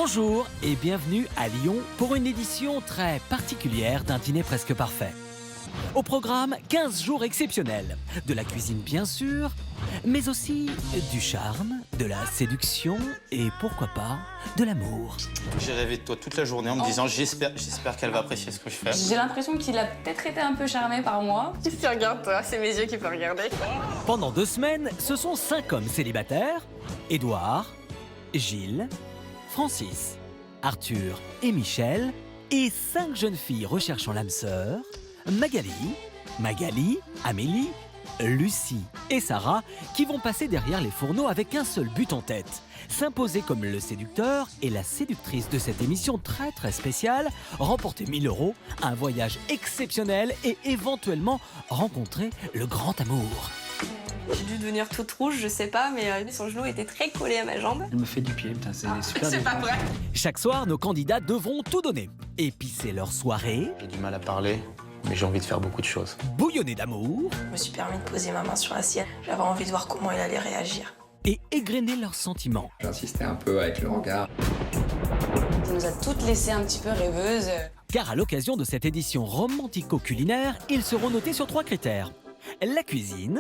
Bonjour et bienvenue à Lyon pour une édition très particulière d'un dîner presque parfait. Au programme, 15 jours exceptionnels. De la cuisine bien sûr, mais aussi du charme, de la séduction et pourquoi pas, de l'amour. J'ai rêvé de toi toute la journée en me disant j'espère qu'elle va apprécier ce que je fais. J'ai l'impression qu'il a peut-être été un peu charmé par moi. Qu'est-ce que tu regardes, toi? C'est mes yeux qui peuvent regarder. Pendant 2 semaines, ce sont 5 hommes célibataires, Édouard, Gilles, Francis, Arthur et Michel, et 5 jeunes filles recherchant l'âme sœur, Magali, Amélie, Lucie et Sarah, qui vont passer derrière les fourneaux avec un seul but en tête, s'imposer comme le séducteur et la séductrice de cette émission très spéciale, remporter 1 000 €, un voyage exceptionnel et éventuellement rencontrer le grand amour. J'ai dû devenir toute rouge, je sais pas, mais son genou était très collé à ma jambe. Elle me fait du pied, putain, c'est super. C'est pas vrai. Chaque soir, nos candidats devront tout donner. Épicer leur soirée, J'ai du mal à parler, mais j'ai envie de faire beaucoup de choses. bouillonner d'amour Je me suis permis de poser ma main sur la sienne. J'avais envie de voir comment il allait réagir. et égrener leurs sentiments. J'insistais un peu avec le regard. Ça nous a toutes laissées un petit peu rêveuses. Car à l'occasion de cette édition romantico-culinaire, ils seront notés sur 3 critères. La cuisine,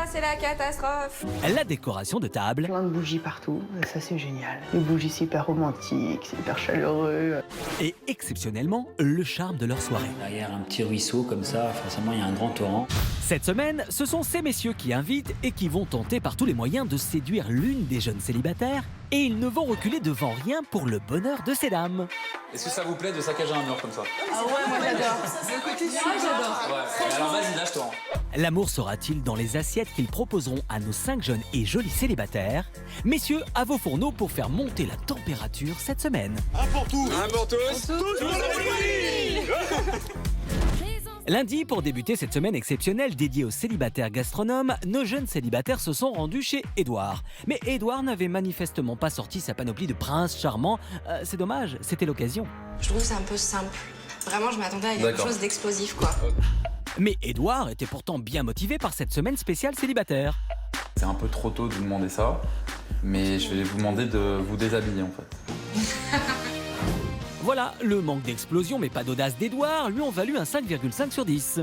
C'est la catastrophe. la décoration de table Plein de bougies partout, ça c'est génial. Les bougies c'est hyper romantique, c'est hyper chaleureux. et exceptionnellement le charme de leur soirée. Derrière un petit ruisseau comme ça, forcément il y a un grand torrent. Cette semaine, ce sont ces messieurs qui invitent et qui vont tenter par tous les moyens de séduire l'une des jeunes célibataires, et ils ne vont reculer devant rien pour le bonheur de ces dames. Est-ce que ça vous plaît de saccager un mur comme ça? Ah ouais, moi j'adore. Ouais. Alors vas-y, lâche-toi. L'amour sera-t-il dans les assiettes qu'ils proposeront à nos 5 jeunes et jolis célibataires? Messieurs, à vos fourneaux pour faire monter la température cette semaine. Un pour tous. Lundi, pour débuter cette semaine exceptionnelle dédiée aux célibataires gastronomes, nos jeunes célibataires se sont rendus chez Édouard. Mais Édouard n'avait manifestement pas sorti sa panoplie de prince charmant. C'est dommage, c'était l'occasion. Je trouve que c'est un peu simple. Vraiment, je m'attendais à quelque D'accord. chose d'explosif, quoi. Mais Édouard était pourtant bien motivé par cette semaine spéciale célibataire. C'est un peu trop tôt de vous demander ça, mais je vais vous demander de vous déshabiller en fait. Voilà, le manque d'explosion mais pas d'audace d'Édouard lui ont valu un 5,5 sur 10.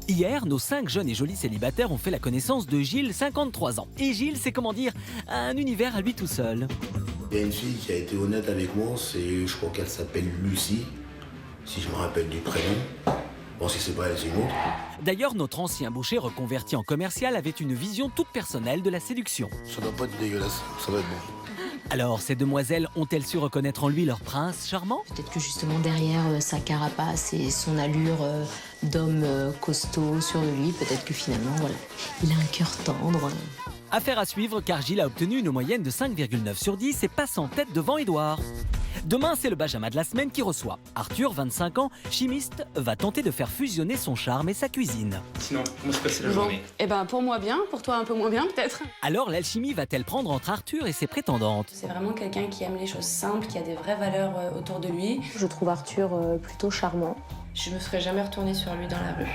Hier, nos 5 jeunes et jolis célibataires ont fait la connaissance de Gilles, 53 ans. Et Gilles, c'est comment dire, un univers à lui tout seul. Il y a une fille qui a été honnête avec moi, je crois qu'elle s'appelle Lucie, si je me rappelle du prénom. Bon, si c'est pas elle, c'est une autre. D'ailleurs, notre ancien boucher reconverti en commercial avait une vision toute personnelle de la séduction. Ça doit pas être dégueulasse, ça va être bon. Alors, ces demoiselles ont-elles su reconnaître en lui leur prince charmant? Peut-être que justement derrière sa carapace et son allure d'homme costaud sur lui, peut-être que finalement, voilà, il a un cœur tendre. Affaire à suivre car Gilles a obtenu une moyenne de 5,9 sur 10 et passe en tête devant Édouard. Demain, c'est le Benjamin de la semaine qui reçoit. Arthur, 25 ans, chimiste, va tenter de faire fusionner son charme et sa cuisine. Sinon, comment se passe la Bon, journée? eh ben pour moi bien, pour toi un peu moins bien peut-être. Alors, l'alchimie va-t-elle prendre entre Arthur et ses prétendantes? C'est vraiment quelqu'un qui aime les choses simples, qui a des vraies valeurs autour de lui. Je trouve Arthur plutôt charmant. Je me ferai jamais retourner sur lui dans la rue.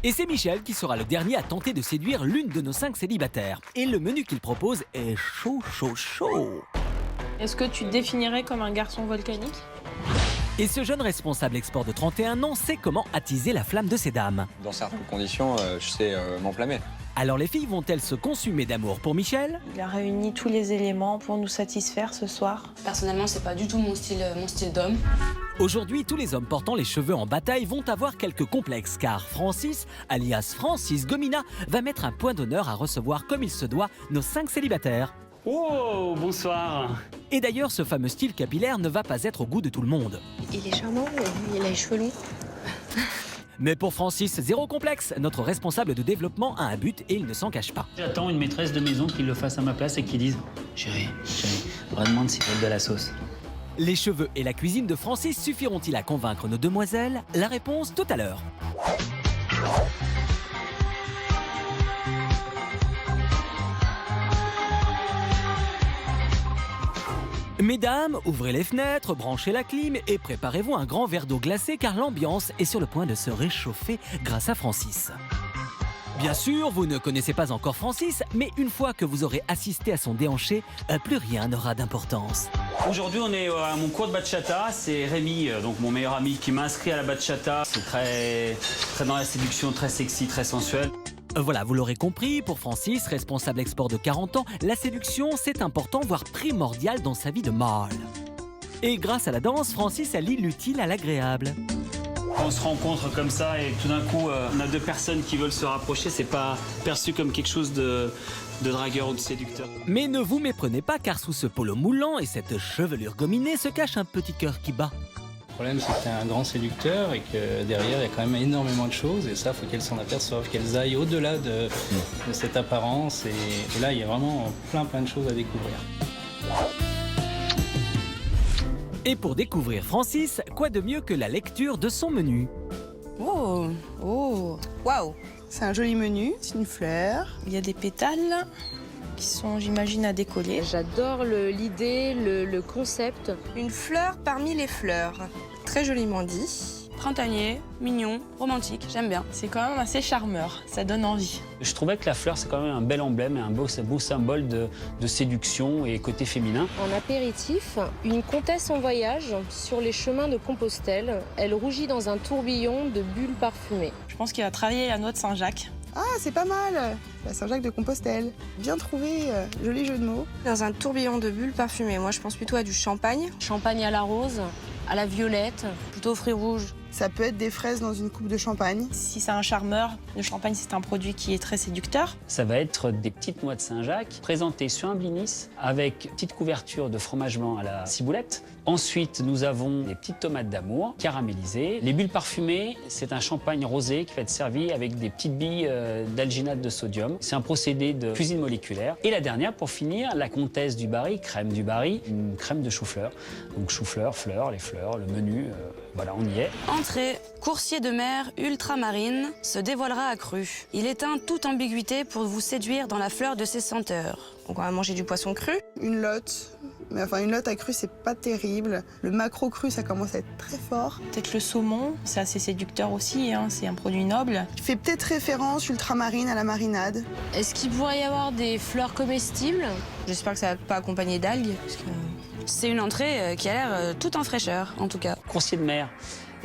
Et c'est Michel qui sera le dernier à tenter de séduire l'une de nos 5 célibataires. Et le menu qu'il propose est chaud. Est-ce que tu te définirais comme un garçon volcanique? Et ce jeune responsable export de 31 ans sait comment attiser la flamme de ces dames. Dans certaines conditions, je sais m'enflammer. Alors les filles vont-elles se consumer d'amour pour Michel? Il a réuni tous les éléments pour nous satisfaire ce soir. Personnellement, c'est pas du tout mon style d'homme. Aujourd'hui, tous les hommes portant les cheveux en bataille vont avoir quelques complexes, car Francis, alias Francis Gomina, va mettre un point d'honneur à recevoir comme il se doit nos 5 célibataires. Oh, bonsoir. Et d'ailleurs, ce fameux style capillaire ne va pas être au goût de tout le monde. Il est charmant, il a les cheveux longs. Mais pour Francis, zéro complexe, notre responsable de développement a un but et il ne s'en cache pas. J'attends une maîtresse de maison qui le fasse à ma place et qui dise chérie, redemande s'il veut de la sauce. Les cheveux et la cuisine de Francis suffiront-ils à convaincre nos demoiselles? La réponse tout à l'heure. Mesdames, ouvrez les fenêtres, branchez la clim et préparez-vous un grand verre d'eau glacée car l'ambiance est sur le point de se réchauffer grâce à Francis. Bien sûr, vous ne connaissez pas encore Francis, mais une fois que vous aurez assisté à son déhanché, plus rien n'aura d'importance. Aujourd'hui, on est à mon cours de bachata. C'est Rémi, donc mon meilleur ami, qui m'a inscrit à la bachata. C'est très dans la séduction, très sexy, très sensuel. Voilà, vous l'aurez compris, pour Francis, responsable export de 40 ans, la séduction, c'est important, voire primordial dans sa vie de mâle. Et grâce à la danse, Francis allie l'utile à l'agréable. On se rencontre comme ça et tout d'un coup, on a deux personnes qui veulent se rapprocher. C'est pas perçu comme quelque chose de dragueur ou de séducteur. Mais ne vous méprenez pas, car sous ce polo moulant et cette chevelure gominée se cache un petit cœur qui bat. Le problème, c'est que c'est un grand séducteur et que derrière, il y a quand même énormément de choses. Et ça, il faut qu'elles s'en aperçoivent, qu'elles aillent au-delà de cette apparence. Et là, il y a vraiment plein de choses à découvrir. Et pour découvrir Francis, quoi de mieux que la lecture de son menu? Oh, waouh. C'est un joli menu, c'est une fleur. Il y a des pétales qui sont, j'imagine, à décoller. J'adore l'idée, le concept. Une fleur parmi les fleurs. Très joliment dit. Printanier, mignon, romantique, j'aime bien. C'est quand même assez charmeur, ça donne envie. Je trouvais que la fleur, c'est quand même un bel emblème et un beau symbole de séduction et côté féminin. En apéritif, une comtesse en voyage sur les chemins de Compostelle. Elle rougit dans un tourbillon de bulles parfumées. Je pense qu'il va travailler la noix de Saint-Jacques. Ah, c'est pas mal. La Saint-Jacques de Compostelle. Bien trouvé, joli jeu de mots. Dans un tourbillon de bulles parfumées. Moi, je pense plutôt à du champagne. Champagne à la rose, à la violette, plutôt fruits rouges. Ça peut être des fraises dans une coupe de champagne. Si c'est un charmeur, le champagne, c'est un produit qui est très séducteur. Ça va être des petites noix de Saint-Jacques présentées sur un blinis avec petite couverture de fromage blanc à la ciboulette. Ensuite, nous avons des petites tomates d'amour caramélisées. Les bulles parfumées, c'est un champagne rosé qui va être servi avec des petites billes d'alginate de sodium. C'est un procédé de cuisine moléculaire. Et la dernière, pour finir, la comtesse du Barry, crème du Barry, une crème de chou-fleur. Donc chou-fleur, fleurs, les fleurs, le menu, voilà, on y est. Entrée, coursier de mer ultramarine se dévoilera accru. Il éteint toute ambiguïté pour vous séduire dans la fleur de ses senteurs. Donc on va manger du poisson cru. Une lotte. Mais enfin, une lotte à cru, c'est pas terrible. Le macro cru, ça commence à être très fort. Peut-être le saumon, c'est assez séducteur aussi, hein, c'est un produit noble. Il fait peut-être référence ultramarine à la marinade. Est-ce qu'il pourrait y avoir des fleurs comestibles? J'espère que ça va pas accompagner d'algues. Parce que... C'est une entrée qui a l'air tout en fraîcheur, en tout cas. Coursier de mer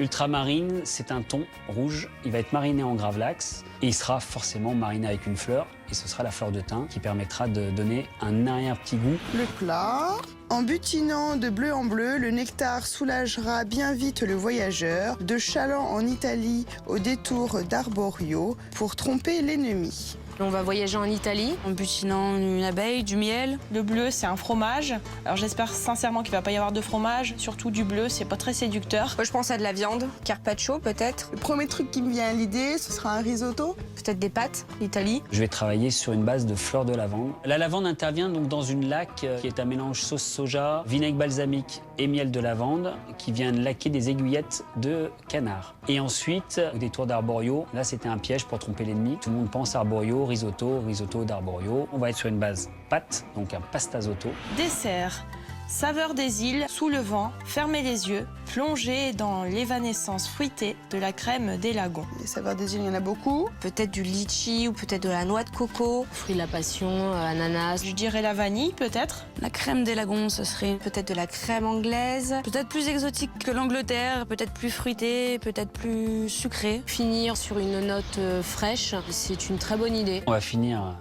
ultramarine, c'est un thon rouge. Il va être mariné en gravlax et il sera forcément mariné avec une fleur. Et ce sera la fleur de thym qui permettra de donner un arrière-petit goût. Le plat. En butinant de bleu en bleu, le nectar soulagera bien vite le voyageur. De Chaland en Italie au détour d'Arborio pour tromper l'ennemi. On va voyager en Italie. En butinant une abeille, du miel. Le bleu, c'est un fromage. Alors j'espère sincèrement qu'il va pas y avoir de fromage. Surtout du bleu, c'est pas très séducteur. Moi, je pense à de la viande. Carpaccio, peut-être. Le premier truc qui me vient à l'idée, ce sera un risotto. Peut-être des pâtes, l'Italie. Je vais travailler sur une base de fleurs de lavande. La lavande intervient donc dans une laque qui est un mélange sauce soja, vinaigre balsamique et miel de lavande qui vient laquer des aiguillettes de canard. Et ensuite, au détour d'Arborio, là c'était un piège pour tromper l'ennemi. Tout le monde pense à Arborio, risotto d'Arborio. On va être sur une base pâte, donc un pastazotto. Dessert. Saveur des îles, sous le vent, fermez les yeux, plongez dans l'évanescence fruitée de la crème des lagons. Les saveurs des îles, il y en a beaucoup. Peut-être du litchi ou peut-être de la noix de coco. Fruits de la passion, ananas. Je dirais la vanille, peut-être. La crème des lagons, ce serait Peut-être de la crème anglaise. peut-être plus exotique que l'Angleterre, peut-être plus fruité, peut-être plus sucré. Finir sur une note fraîche, c'est une très bonne idée. On va finir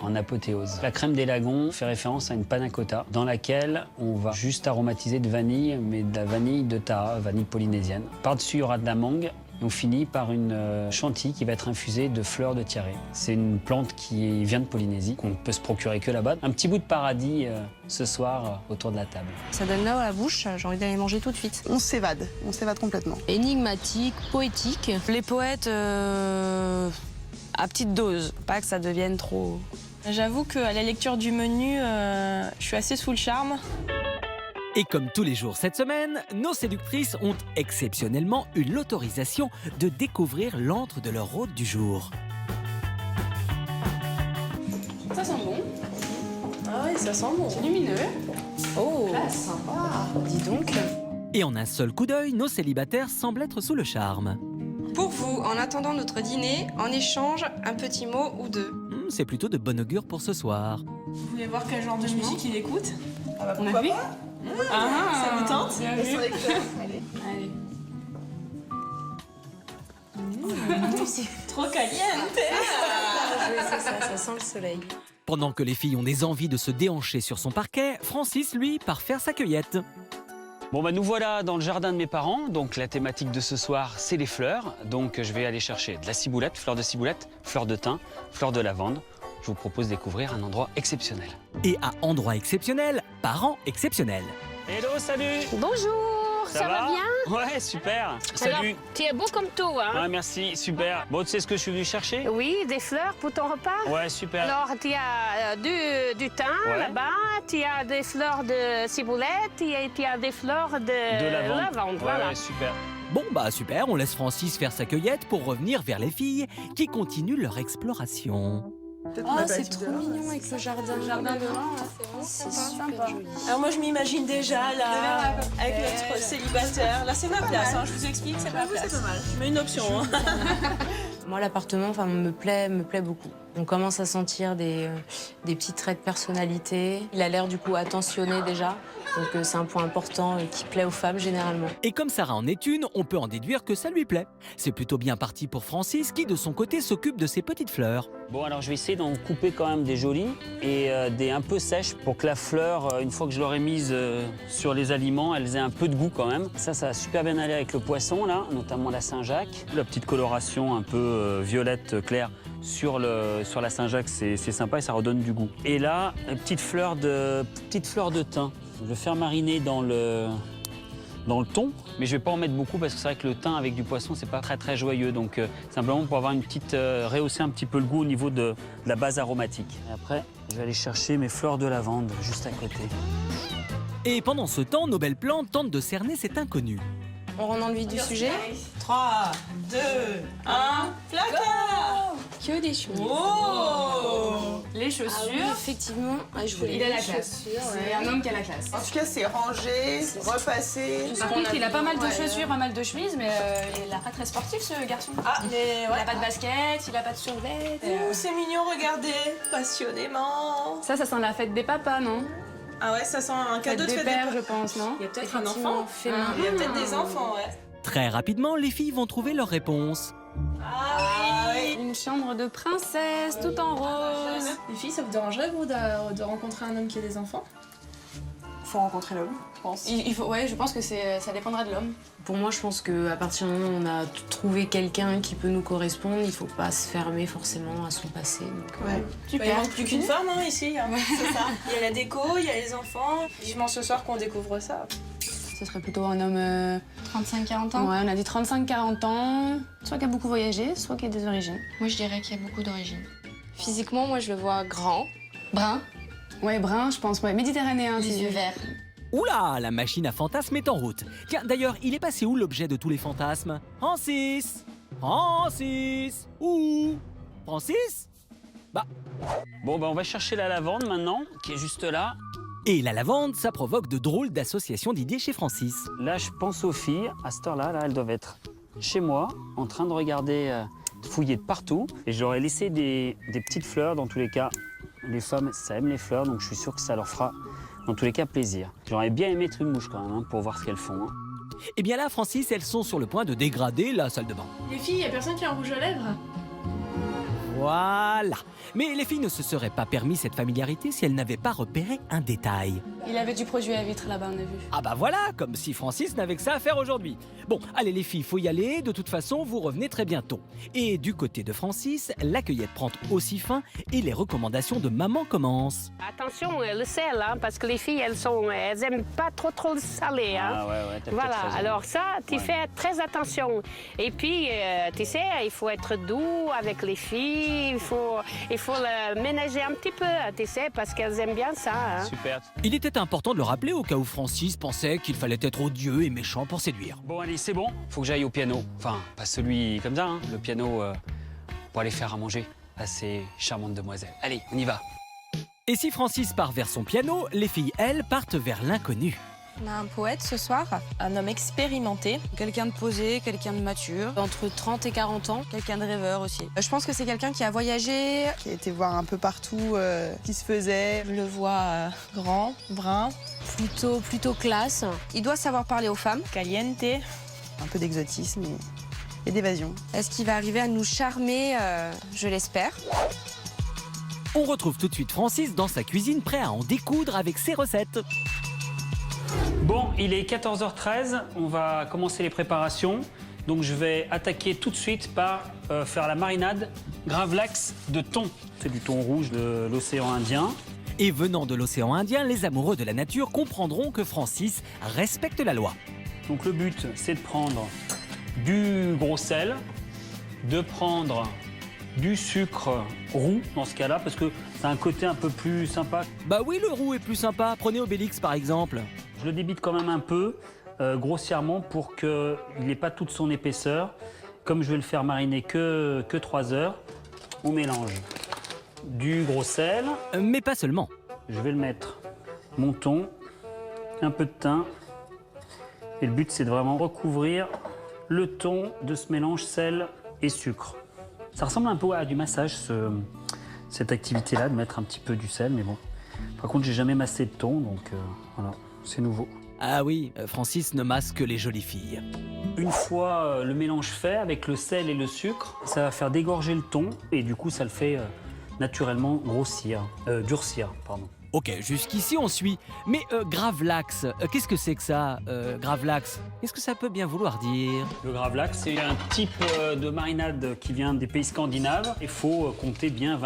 en apothéose. La crème des lagons fait référence à une panna cotta dans laquelle on va juste aromatiser de vanille, mais de la vanille de Taha, vanille polynésienne. Par-dessus, il y aura de la mangue. On finit par une chantilly qui va être infusée de fleurs de tiare. C'est une plante qui vient de Polynésie, qu'on ne peut se procurer que là-bas. Un petit bout de paradis ce soir autour de la table. Ça donne là à la bouche, j'ai envie d'aller manger tout de suite. On s'évade complètement. Énigmatique, poétique. Les poètes à petite dose, pas que ça devienne trop... J'avoue qu'à la lecture du menu, je suis assez sous le charme. Et comme tous les jours cette semaine, nos séductrices ont exceptionnellement eu l'autorisation de découvrir l'antre de leur hôte du jour. Ça sent bon. Ah oui, ça sent bon. C'est lumineux. Oh, Sympa. dis donc. Et en un seul coup d'œil, nos célibataires semblent être sous le charme. Pour vous, en attendant notre dîner, en échange, un petit mot ou deux. C'est plutôt de bon augure pour ce soir. Vous voulez voir quel genre de musique il écoute? Ah bah On a pourquoi vu pas? Ça vous tente? Bien vu. Allez. Allez. Trop caliente. Ça sent le soleil. Pendant que les filles ont des envies de se déhancher sur son parquet, Francis, lui, part faire sa cueillette. Bon bah nous voilà dans le jardin de mes parents, donc la thématique de ce soir c'est les fleurs, donc je vais aller chercher de la ciboulette, fleurs de ciboulette, fleurs de thym, fleurs de lavande. Je vous propose de découvrir un endroit exceptionnel. Et à endroit exceptionnel, parents exceptionnels. Hello, salut! Bonjour, ça va bien? Ouais, super! Salut! Alors, tu es beau comme tout, hein? Ouais, merci, super. Bon, tu sais ce que je suis venu chercher? Oui, des fleurs pour ton repas? Ouais, super. Alors, tu as du thym Ouais. là-bas, tu as des fleurs de ciboulette et tu as des fleurs de lavande. Ouais, Voilà. ouais, super. Bon bah super, on laisse Francis faire sa cueillette pour revenir vers les filles qui continuent leur exploration. Oh, c'est trop mignon avec le jardin. Le jardin devant, c'est super joli. Alors moi je m'imagine déjà là, avec notre célibataire. Là c'est ma place, hein, je vous explique, c'est ma place. C'est pas mal. Je mets une option. Hein. Moi, l'appartement me plaît beaucoup. On commence à sentir des petits traits de personnalité. Il a l'air du coup attentionné déjà. Donc c'est un point important qui plaît aux femmes généralement. Et comme Sarah en est une, on peut en déduire que ça lui plaît. C'est plutôt bien parti pour Francis qui de son côté s'occupe de ses petites fleurs. Bon, alors je vais essayer d'en couper quand même des jolies et des un peu sèches pour que la fleur, une fois que je l'aurai mise sur les aliments, elles aient un peu de goût quand même. Ça va super bien aller avec le poisson là, notamment la Saint-Jacques. La petite coloration un peu violette claire sur la Saint-Jacques, c'est sympa et ça redonne du goût. Et là, une petite fleur de thym. Je vais faire mariner dans le thon, mais je vais pas en mettre beaucoup parce que c'est vrai que le thym avec du poisson, c'est pas très joyeux. Donc simplement pour avoir une petite rehausser un petit peu le goût au niveau de la base aromatique. Et après, je vais aller chercher mes fleurs de lavande juste à côté. Et pendant ce temps, nos belles plantes tentent de cerner cet inconnu. On rentre dans le vif du sujet. 3, 2, 1, placard. Que des chemises. Oh. Les chaussures. effectivement. Ah, je voulais. Il a la classe. C'est un homme qui a la classe. En tout cas, c'est rangé, repassé. Par contre, il a pas mal de chaussures, pas mal de chemises, mais il a pas très sportif ce garçon. Ah, mais Il a pas de basket, il a pas de survêt. c'est mignon, regardez, passionnément. Ça sent la fête des papas, non? Ah ouais, ça sent un cadeau de des fête pères, des je pense, non? Il y a peut-être un Effectivement, enfant. féminin. Il y a peut-être des enfants, ouais. Très rapidement, les filles vont trouver leur réponse. Ah oui. Une chambre de princesse, tout en rose. Les filles, ça vous dérangerait, vous, de rencontrer un homme qui a des enfants? Faut rencontrer l'homme, je pense. Ouais, je pense que ça dépendra de l'homme. Pour moi, je pense qu'à partir du moment où on a trouvé quelqu'un qui peut nous correspondre, il faut pas se fermer forcément à son passé. Donc, Ouais. Super. Il manque plus qu'une femme, hein, ici. Hein. C'est ça. Il y a la déco, il y a les enfants. Vivement ce soir qu'on découvre ça. Ce serait plutôt un homme... 35-40 ans. Ouais, on a dit 35-40 ans, soit qui a beaucoup voyagé, soit qui a des origines. Moi, je dirais qu'il y a beaucoup d'origines. Physiquement, moi, je le vois grand, brun, Ouais, brun, je pense, ouais, méditerranéen. les yeux verts. Oula, la machine à fantasmes est en route. Tiens, d'ailleurs, il est passé où l'objet de tous les fantasmes? Francis! Francis! Où? Francis? Bon, on va chercher la lavande maintenant, qui est juste là. Et la lavande, ça provoque de drôles d'associations d'idées chez Francis. Là, je pense aux filles. À cette heure-là, elles doivent être chez moi, en train de regarder, de fouiller de partout. Et j'aurais laissé des petites fleurs, dans tous les cas. Les femmes, ça aime les fleurs, donc je suis sûr que ça leur fera, dans tous les cas, plaisir. J'aurais bien aimé mettre une mouche quand même, hein, pour voir ce qu'elles font. Hein. Et bien là, Francis, elles sont sur le point de dégrader la salle de bain. Les filles, y a personne qui a un rouge à lèvres? Voilà. Mais les filles ne se seraient pas permis cette familiarité si elles n'avaient pas repéré un détail. Il avait du produit à vitre là-bas, on a vu. Ah bah voilà, comme si Francis n'avait que ça à faire aujourd'hui. Bon, allez les filles, faut y aller, de toute façon, vous revenez très bientôt. Et du côté de Francis, la cueillette prend aussi fin et les recommandations de maman commencent. Attention, le sel, hein, parce que les filles, elles aiment pas trop le salé. Hein. Ah ouais, t'as Voilà, peut-être raison. alors ça, tu fais très attention. Et puis, tu sais, il faut être doux avec les filles, il faut le ménager un petit peu, tu sais, parce qu'elles aiment bien ça. Hein. Super. Il était important de le rappeler au cas où Francis pensait qu'il fallait être odieux et méchant pour séduire. Bon, allez, c'est bon. Faut que j'aille au piano. Enfin, pas celui comme ça, hein. Le piano pour aller faire à manger à ces charmantes demoiselles. Allez, on y va. Et si Francis part vers son piano, les filles, elles, partent vers l'inconnu. On a un poète ce soir, un homme expérimenté. Quelqu'un de posé, quelqu'un de mature, entre 30 et 40 ans, quelqu'un de rêveur aussi. Je pense que c'est quelqu'un qui a voyagé, Qui a été voir un peu partout ce qui se faisait. je le vois grand, brun. Plutôt classe. Il doit savoir parler aux femmes. Caliente. Un peu d'exotisme et d'évasion. Est-ce qu'il va arriver à nous charmer? Je l'espère. On retrouve tout de suite Francis dans sa cuisine, prêt à en découdre avec ses recettes. Bon, il est 14h13, on va commencer les préparations. Donc je vais attaquer tout de suite par faire la marinade gravlax de thon. C'est du thon rouge de l'océan Indien. Et venant de l'océan Indien, les amoureux de la nature comprendront que Francis respecte la loi. Donc le but, c'est de prendre du gros sel, de prendre du sucre roux dans ce cas-là, parce que ça a un côté un peu plus sympa. Bah oui, le roux est plus sympa. Prenez Obélix par exemple. Je le débite quand même un peu, grossièrement, pour qu'il n'ait pas toute son épaisseur. Comme je vais le faire mariner que 3 heures, on mélange du gros sel. Mais pas seulement. Je vais le mettre mon thon, un peu de thym. Et le but, c'est de vraiment recouvrir le thon de ce mélange sel et sucre. Ça ressemble un peu à du massage, cette activité-là, de mettre un petit peu du sel, mais bon. Par contre, j'ai jamais massé de thon, donc voilà, c'est nouveau. Ah oui, Francis ne masse que les jolies filles. Une fois le mélange fait, avec le sel et le sucre, ça va faire dégorger le thon, et du coup, ça le fait naturellement durcir, pardon. Ok, jusqu'ici on suit. Mais gravlax, qu'est-ce que c'est que ça, gravlax? Qu'est-ce que ça peut bien vouloir dire? Le gravlax, c'est un type de marinade qui vient des pays scandinaves. Il faut compter bien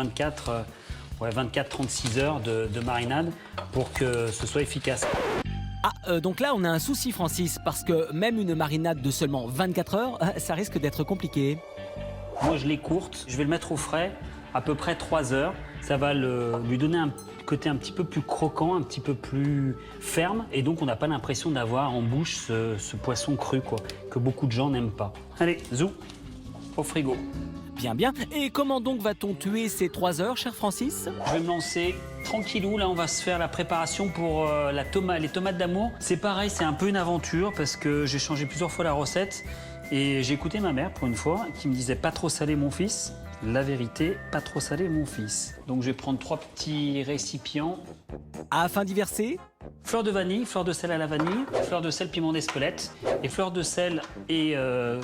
24-36 heures de marinade pour que ce soit efficace. Ah, donc là on a un souci Francis, parce que même une marinade de seulement 24 heures, ça risque d'être compliqué. Moi je l'écourte, je vais le mettre au frais à peu près 3 heures. Ça va lui donner un côté un petit peu plus croquant, un petit peu plus ferme. Et donc on n'a pas l'impression d'avoir en bouche ce poisson cru, quoi, que beaucoup de gens n'aiment pas. Allez, zou, au frigo. Bien, bien. Et comment donc va-t-on tuer ces 3 heures, cher Francis? Je vais me lancer tranquillou. Là, on va se faire la préparation pour les tomates d'amour. C'est pareil, c'est un peu une aventure parce que j'ai changé plusieurs fois la recette. Et j'ai écouté ma mère, pour une fois, qui me disait « pas trop salé, mon fils ». La vérité, pas trop salé, mon fils. Donc je vais prendre 3 petits récipients. Afin d'y verser fleur de vanille, fleur de sel à la vanille, fleur de sel piment d'Espelette, et fleur de sel et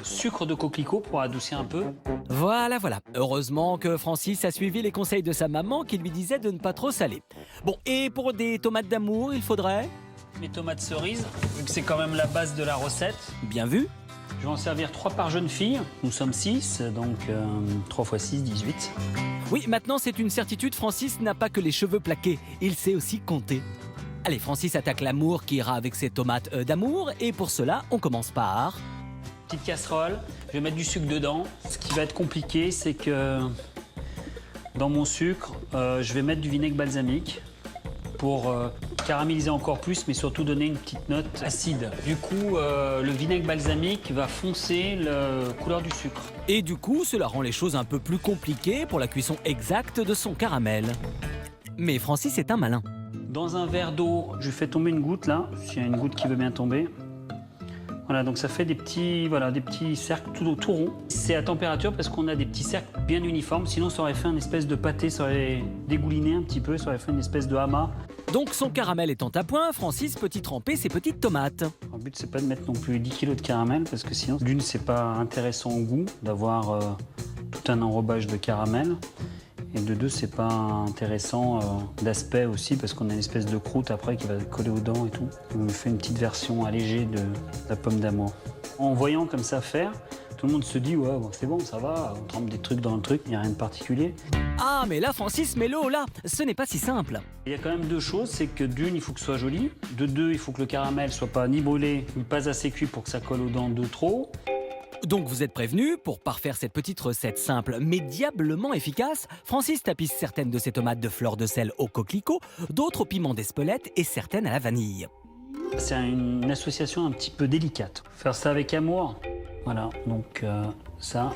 sucre de coquelicot pour adoucir un peu. Voilà, voilà. Heureusement que Francis a suivi les conseils de sa maman qui lui disait de ne pas trop saler. Bon, et pour des tomates d'amour, il faudrait... Les tomates cerises, vu que c'est quand même la base de la recette. Bien vu. Je vais en servir 3 par jeune fille. Nous sommes 6, donc 3 x 6, 18. Oui, maintenant c'est une certitude, Francis n'a pas que les cheveux plaqués, il sait aussi compter. Allez, Francis attaque l'amour qui ira avec ses tomates d'amour, et pour cela, on commence par... Petite casserole, je vais mettre du sucre dedans. Ce qui va être compliqué, c'est que dans mon sucre, je vais mettre du vinaigre balsamique pour caraméliser encore plus, mais surtout donner une petite note acide. Du coup, le vinaigre balsamique va foncer la couleur du sucre. Et du coup, cela rend les choses un peu plus compliquées pour la cuisson exacte de son caramel. Mais Francis est un malin. Dans un verre d'eau, je fais tomber une goutte là, s'il y a une goutte qui veut bien tomber. Voilà, donc ça fait des petits cercles tout ronds. C'est à température parce qu'on a des petits cercles bien uniformes, sinon ça aurait fait une espèce de pâté, ça aurait dégouliné un petit peu, ça aurait fait une espèce de hama. Donc son caramel étant à point, Francis peut y tremper ses petites tomates. Le but c'est pas de mettre non plus 10 kg de caramel parce que sinon d'une c'est pas intéressant au goût d'avoir tout un enrobage de caramel. Et de 2, c'est pas intéressant d'aspect aussi parce qu'on a une espèce de croûte après qui va coller aux dents et tout. On fait une petite version allégée de la pomme d'amour. En voyant comme ça faire, tout le monde se dit « ouais, bon, c'est bon, ça va, on trempe des trucs dans le truc, il n'y a rien de particulier ». Ah, mais là, Francis, mets-le là, ce n'est pas si simple. Il y a quand même 2 choses, c'est que d'une, il faut que ce soit joli. De 2, il faut que le caramel soit pas ni brûlé, ni pas assez cuit pour que ça colle aux dents de trop. Donc vous êtes prévenus, pour parfaire cette petite recette simple mais diablement efficace, Francis tapisse certaines de ses tomates de fleur de sel au coquelicot, d'autres au piment d'Espelette et certaines à la vanille. C'est une association un petit peu délicate. Faire ça avec amour, voilà, donc ça,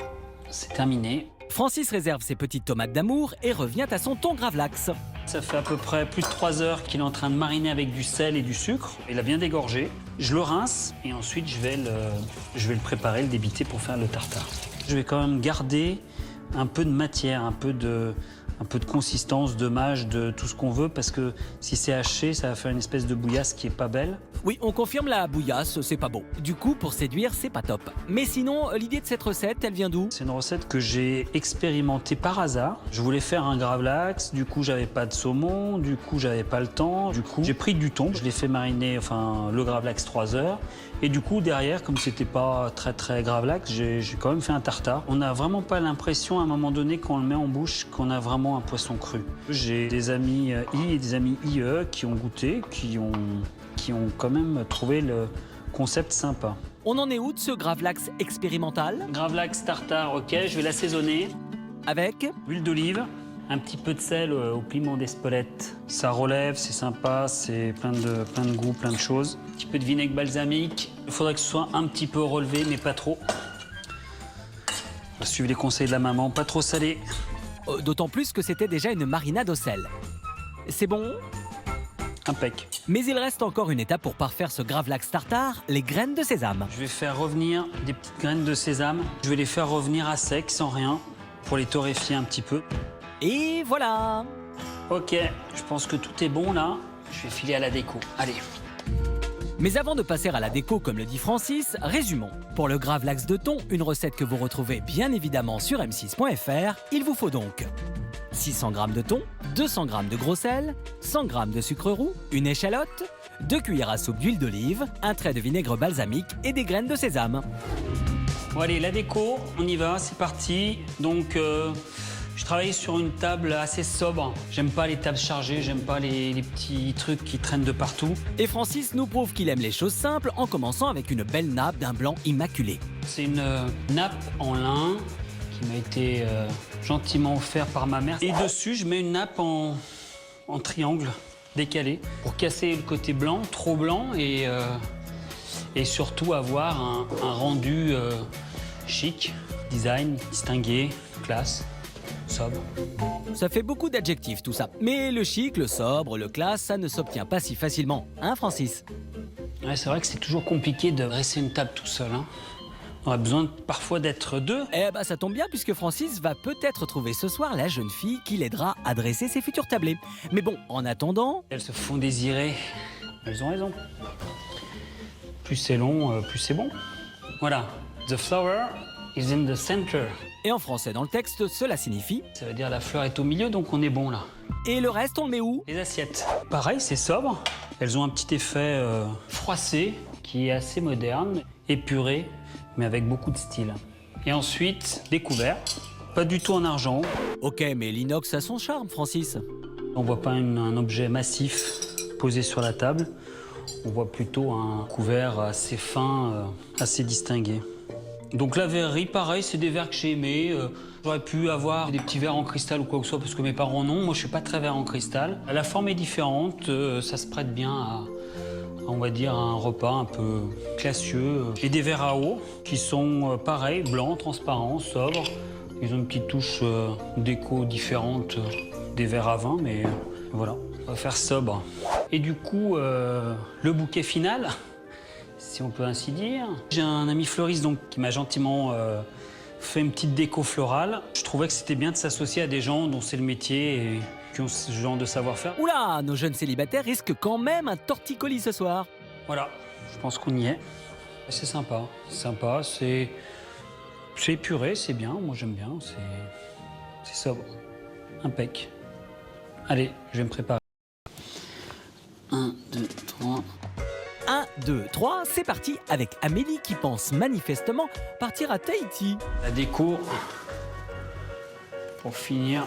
c'est terminé. Francis réserve ses petites tomates d'amour et revient à son thon gravlax. Ça fait à peu près plus de 3 heures qu'il est en train de mariner avec du sel et du sucre. Il a bien dégorgé. Je le rince et ensuite je vais le préparer, le débiter pour faire le tartare. Je vais quand même garder un peu de matière, un peu de consistance, de mâche, de tout ce qu'on veut, parce que si c'est haché, ça va faire une espèce de bouillasse qui est pas belle. Oui, on confirme, la bouillasse, c'est pas bon. Du coup, pour séduire, c'est pas top. Mais sinon, l'idée de cette recette, elle vient d'où? C'est une recette que j'ai expérimentée par hasard. Je voulais faire un gravlax, du coup j'avais pas de saumon, du coup j'avais pas le temps, du coup j'ai pris du thon, je l'ai fait mariner, le gravlax 3 heures. Et du coup derrière, comme c'était pas très gravlax, j'ai quand même fait un tartare. On n'a vraiment pas l'impression à un moment donné quand on le met en bouche qu'on a vraiment un poisson cru. J'ai des amis I et des amis IE qui ont goûté, qui ont quand même trouvé le concept sympa. On en est où de ce gravlax expérimental? Gravlax tartare, ok, je vais l'assaisonner. Avec huile d'olive, un petit peu de sel au piment d'Espelette. Ça relève, c'est sympa, c'est plein de goût, plein de choses. Un petit peu de vinaigre balsamique. Il faudrait que ce soit un petit peu relevé, mais pas trop. On va suivre les conseils de la maman, pas trop salé. D'autant plus que c'était déjà une marinade au sel. C'est bon? Impec. Mais il reste encore une étape pour parfaire ce gravlax tartare, les graines de sésame. Je vais faire revenir des petites graines de sésame. Je vais les faire revenir à sec, sans rien, pour les torréfier un petit peu. Et voilà! Ok, je pense que tout est bon là. Je vais filer à la déco. Allez. Mais avant de passer à la déco, comme le dit Francis, résumons. Pour le gravlax de thon, une recette que vous retrouvez bien évidemment sur m6.fr, il vous faut donc 600 g de thon, 200 g de gros sel, 100 g de sucre roux, une échalote, 2 cuillères à soupe d'huile d'olive, un trait de vinaigre balsamique et des graines de sésame. Bon allez, la déco, on y va, c'est parti. Donc, je travaille sur une table assez sobre. J'aime pas les tables chargées, j'aime pas les petits trucs qui traînent de partout. Et Francis nous prouve qu'il aime les choses simples en commençant avec une belle nappe d'un blanc immaculé. C'est une nappe en lin qui m'a été gentiment offerte par ma mère. Et dessus, je mets une nappe en triangle décalé pour casser le côté blanc, trop blanc, et surtout avoir un rendu chic, design, distingué, classe. Sobre. Ça fait beaucoup d'adjectifs tout ça. Mais le chic, le sobre, le classe, ça ne s'obtient pas si facilement. Hein, Francis? Ouais, c'est vrai que c'est toujours compliqué de dresser une table tout seul. Hein. On a besoin parfois d'être deux. Eh ben, ça tombe bien puisque Francis va peut-être trouver ce soir la jeune fille qui l'aidera à dresser ses futurs tablés. Mais bon, en attendant... Elles se font désirer. Elles ont raison. Plus c'est long, plus c'est bon. Voilà. The flower is in the center. Et en français dans le texte, cela signifie... Ça veut dire la fleur est au milieu, donc on est bon là. Et le reste, on le met où? Les assiettes. Pareil, c'est sobre. Elles ont un petit effet froissé, qui est assez moderne, épuré, mais avec beaucoup de style. Et ensuite, des couverts. Pas du tout en argent. Ok, mais l'inox a son charme, Francis. On voit pas un objet massif posé sur la table. On voit plutôt un couvert assez fin, assez distingué. Donc la verrerie, pareil, c'est des verres que j'ai aimés. J'aurais pu avoir des petits verres en cristal ou quoi que ce soit parce que mes parents non. Moi, je suis pas très verre en cristal. La forme est différente, ça se prête bien à, on va dire, un repas un peu classieux. Et des verres à eau qui sont pareils, blancs, transparents, sobres. Ils ont une petite touche déco différente des verres à vin, mais voilà, on va faire sobre. Et du coup, le bouquet final, si on peut ainsi dire. J'ai un ami fleuriste donc, qui m'a gentiment fait une petite déco florale. Je trouvais que c'était bien de s'associer à des gens dont c'est le métier et qui ont ce genre de savoir-faire. Oula, nos jeunes célibataires risquent quand même un torticolis ce soir. Voilà, je pense qu'on y est. C'est sympa, c'est épuré, c'est bien, moi j'aime bien, c'est sobre, impec. Allez, je vais me préparer. 1, 2, 3... 1, 2, 3, c'est parti avec Amélie qui pense manifestement partir à Tahiti. La déco, pour finir.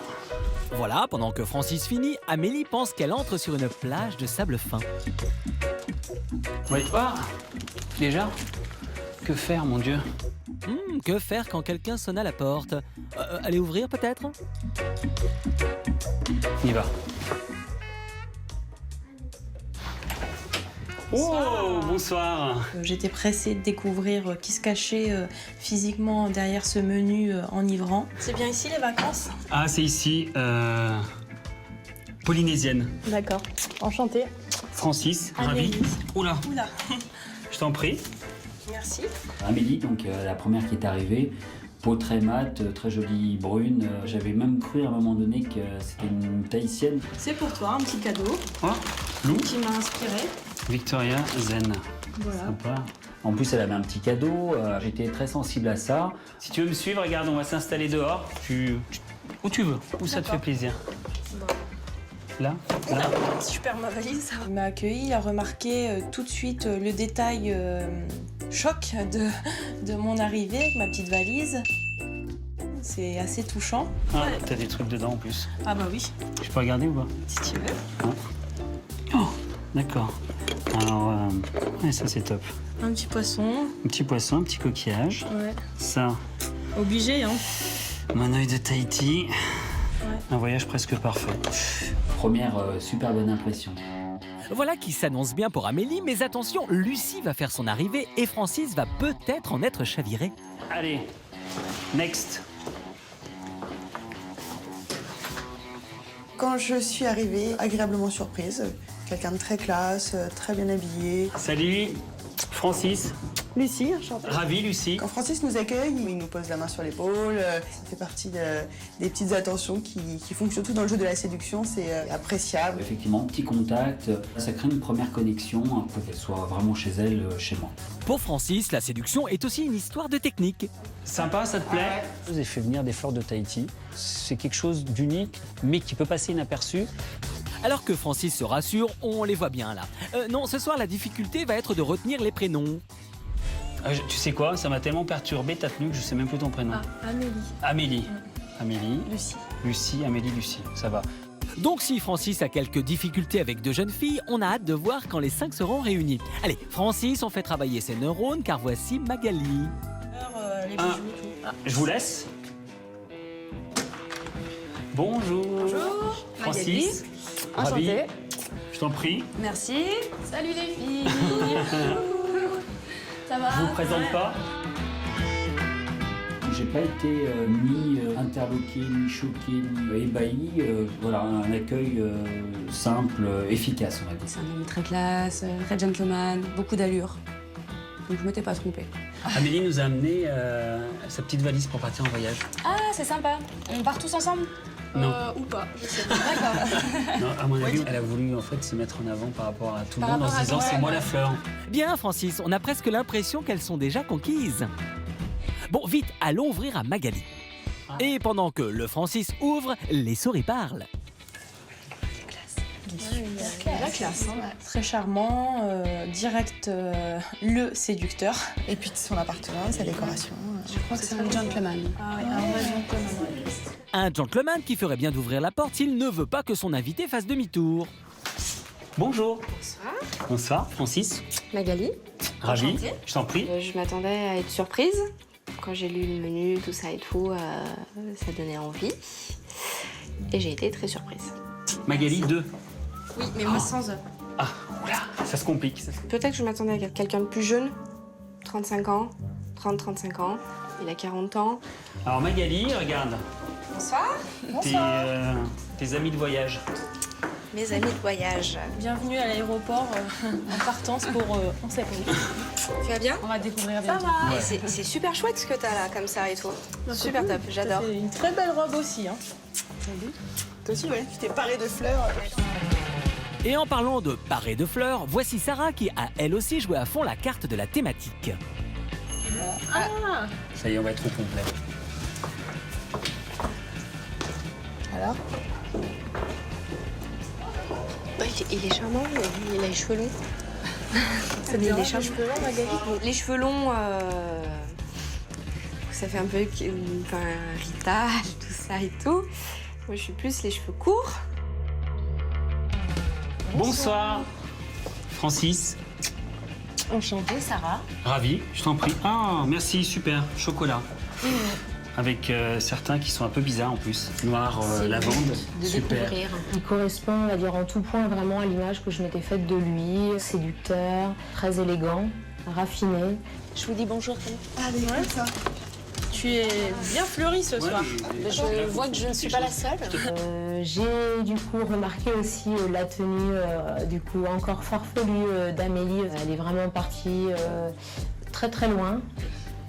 Voilà, pendant que Francis finit, Amélie pense qu'elle entre sur une plage de sable fin. Oui. Ah, déjà? Que faire, mon Dieu? Que faire quand quelqu'un sonne à la porte? Allez ouvrir peut-être? On y va. Oh, bonsoir. J'étais pressée de découvrir qui se cachait physiquement derrière ce menu enivrant. C'est bien ici les vacances? Ah, c'est ici. polynésienne. D'accord. Enchantée. Francis, ravi. Oula, Oula. je t'en prie. Merci. Amélie, donc la première qui est arrivée, peau très mate, très jolie brune. J'avais même cru à un moment donné que c'était une tahitienne. C'est pour toi, un petit cadeau Oh, Lou, qui m'a inspiré. Victoria Zen. Voilà. Sympa. En plus, elle avait un petit cadeau. J'étais très sensible à ça. Si tu veux me suivre, regarde, on va s'installer dehors. Où tu veux, où ça te fait plaisir. Là, là. Super ma valise. Il m'a accueilli, il a remarqué tout de suite le détail choc de mon arrivée avec ma petite valise. C'est assez touchant. Ah, t'as des trucs dedans en plus. Ah bah oui, Je peux regarder ou pas? si tu veux. Non. Oh, d'accord. Alors, ouais, ça c'est top. Un petit poisson. Un petit poisson, un petit coquillage. Ouais. Ça, Obligé, hein. mon œil de Tahiti. Un voyage presque parfait. Première super bonne impression. Voilà qui s'annonce bien pour Amélie, mais attention, Lucie va faire son arrivée et Francis va peut-être en être chaviré. Allez, next. Quand je suis arrivée, agréablement surprise. Quelqu'un de très classe, très bien habillé. Salut, Francis. Lucie, enchantée. Ravi, Lucie. Quand Francis nous accueille, il nous pose la main sur l'épaule. Ça fait partie des petites attentions qui font que surtout dans le jeu de la séduction, c'est appréciable. Effectivement, petit contact, ça crée une première connexion pour qu'elle soit vraiment chez elle, chez moi. Pour Francis, la séduction est aussi une histoire de technique. Sympa, ça te plaît? Je vous ai fait venir des fleurs de Tahiti. C'est quelque chose d'unique, mais qui peut passer inaperçu. Alors que Francis se rassure, on les voit bien là. Non, ce soir, la difficulté va être de retenir les prénoms. Tu sais quoi? Ça m'a tellement perturbé ta tenue que je sais même plus ton prénom. Amélie. Amélie. Amélie. Lucie. Lucie, Amélie, Lucie. Ça va. Donc si Francis a quelques difficultés avec deux jeunes filles, on a hâte de voir quand les 5 seront réunis. Allez, Francis, on fait travailler ses neurones car voici Magali. Les bijoux, tout. Je vous laisse. Bonjour. Bonjour. Francis. Enchantée. Ravi. Je t'en prie. Merci. Salut les filles. Ça va? Je vous présente pas. J'ai pas été ni interloqué, ni choqué, ni ébahi. Voilà, un accueil simple, efficace, on va dire. C'est un homme très classe, très gentleman, beaucoup d'allure. Donc je m'étais pas trompée. Amélie nous a amené sa petite valise pour partir en voyage. Ah, c'est sympa. On part tous ensemble? Non. Ou pas, je sais D'accord. Non, à mon avis, elle a voulu en fait se mettre en avant par rapport à tout le Par monde en rapport se à disant toi, c'est moi ouais. la fleur. Bien Francis, on a presque l'impression qu'elles sont déjà conquises. Bon, vite, allons ouvrir à Magali. Et pendant que le Francis ouvre, les souris parlent. La classe, hein. Très charmant, direct le séducteur. Et puis son appartement, sa décoration. Je crois que c'est un gentleman. Ah ouais, un vrai gentleman. Un gentleman qui ferait bien d'ouvrir la porte s'il ne veut pas que son invité fasse demi-tour. Bonjour. Bonsoir. Bonsoir, Francis. Magali. Ravi. Enchantée. Je t'en prie. Je m'attendais à être surprise. Quand j'ai lu le menu, tout ça et tout, ça donnait envie. Et j'ai été très surprise. Magali 2. Oui, mais moi sans œufs. Ah, oula, ça se complique. Peut-être que je m'attendais à quelqu'un de plus jeune. 35 ans. 30-35 ans. Il a 40 ans. Alors Magali, regarde, Bonsoir. tes amis de voyage. Mes amis de voyage. Bienvenue à l'aéroport en partance pour on sait pas. Tu vas bien? On va découvrir Ça bientôt. va. C'est super chouette ce que t'as là, comme ça et tout. Super top, j'adore. C'est une très belle robe aussi. Hein. Toi aussi, ouais. Tu t'es parée de fleurs. Et en parlant de parée de fleurs, voici Sarah qui a elle aussi joué à fond la carte de la thématique. Ça y est, on va être au complet. Alors Il est charmant, il a les cheveux longs. Il est charmant. Cheveux longs, Magali. Les cheveux longs, ça fait un peu ritage, tout ça et tout. Moi, je suis plus les cheveux courts. Bonsoir. Francis. Enchantée, Sarah. Ravi, je t'en prie. Ah, merci, super. Chocolat. Avec certains qui sont un peu bizarres en plus. Noir, lavande. De Super. découvrir. Il correspond, on va dire, en tout point vraiment à l'image que je m'étais faite de lui. Séducteur, très élégant, raffiné. Je vous dis bonjour. Allez, ouais, ça. tu es bien fleurie ce soir. Je vois que je ne suis pas la seule. J'ai du coup remarqué aussi la tenue du coup encore farfelue d'Amélie. Elle est vraiment partie très très loin.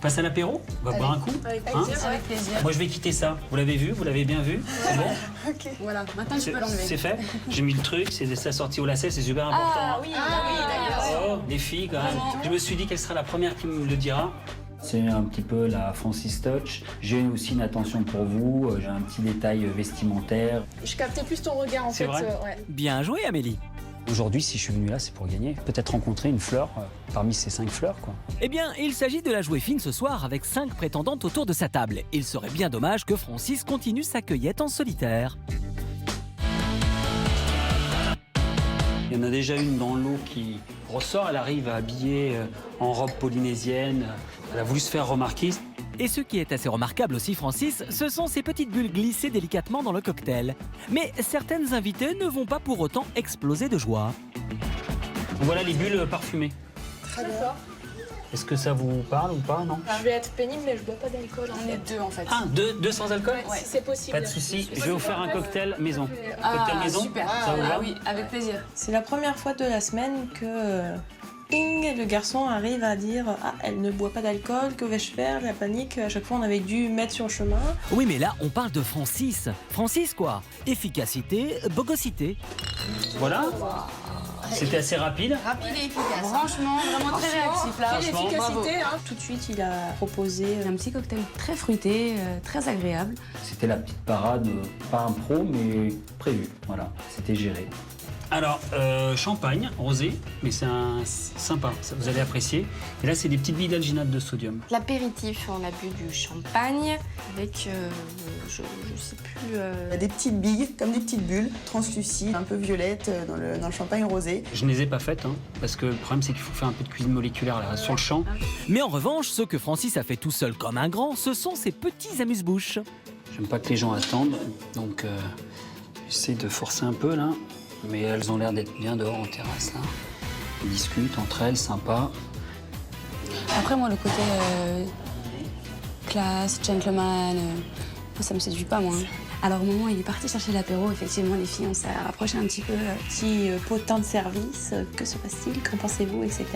Passe à l'apéro? On va boire un coup? Avec Hein plaisir. Avec plaisir. Moi, je vais quitter ça. Vous l'avez vu? Vous l'avez bien vu? C'est bon? Ok. Voilà, maintenant tu peux l'enlever. C'est fait? J'ai mis le truc, c'est sa sortie au lacet, c'est super important. Ah oui, d'accord. Oh, les filles, quand même. Je me suis dit qu'elle sera la première qui me le dira. C'est un petit peu la Francis Touch. J'ai aussi une attention pour vous. J'ai un petit détail vestimentaire. Je captais plus ton regard en C'est fait. vrai Ouais. Bien joué, Amélie. Aujourd'hui, si je suis venu là, c'est pour gagner. Peut-être rencontrer une fleur parmi ces 5 fleurs, quoi. Eh bien, il s'agit de la jouer fine ce soir avec 5 prétendantes autour de sa table. Il serait bien dommage que Francis continue sa cueillette en solitaire. Il y en a déjà une dans l'eau qui ressort. Elle arrive habillée en robe polynésienne. Elle a voulu se faire remarquer. Et ce qui est assez remarquable aussi, Francis, ce sont ces petites bulles glissées délicatement dans le cocktail. Mais certaines invitées ne vont pas pour autant exploser de joie. Voilà les bulles parfumées. Très bien. Est-ce que ça vous parle ou pas, non? Je vais être pénible, mais je bois pas d'alcool. On est deux en fait. Ah, deux sans alcool? Si c'est possible. Pas de souci. Je vais vous faire un cocktail maison. Cocktail maison? Super. Ça vous va? Oui, avec plaisir. C'est la première fois de la semaine que ping, le garçon arrive à dire « Ah, elle ne boit pas d'alcool, que vais-je faire ?» La panique, à chaque fois on avait dû mettre sur le chemin. Oui, mais là, on parle de Francis. Francis, quoi. Efficacité, bogosité. Voilà. C'était assez rapide. Rapide et efficace. Franchement, vraiment très réactif là. Franchement, L'efficacité, hein. Tout de suite il a proposé Un petit cocktail très fruité, très agréable. C'était la petite parade, pas un pro, mais prévu. Voilà, c'était géré. Alors, champagne, rosé, mais c'est sympa, ça, vous allez apprécier. Et là, c'est des petites billes d'alginate de sodium. L'apéritif, on a bu du champagne avec, je sais plus... Des petites billes, comme des petites bulles, translucides, un peu violettes dans le champagne rosé. Je ne les ai pas faites, hein, parce que le problème, c'est qu'il faut faire un peu de cuisine moléculaire là, sur le champ. Mais en revanche, ce que Francis a fait tout seul comme un grand, ce sont ses petits amuse-bouches. J'aime pas que les gens attendent, donc j'essaie de forcer un peu là. Mais elles ont l'air d'être bien dehors en terrasse là. Elles discutent entre elles, sympa. Après, moi, le côté classe, gentleman, moi, ça me séduit pas, moi. Alors, au moment où il est parti chercher l'apéro, effectivement, les filles, on s'est rapproché un petit peu. petit potin de service, que se passe-t-il, qu'en pensez-vous, etc.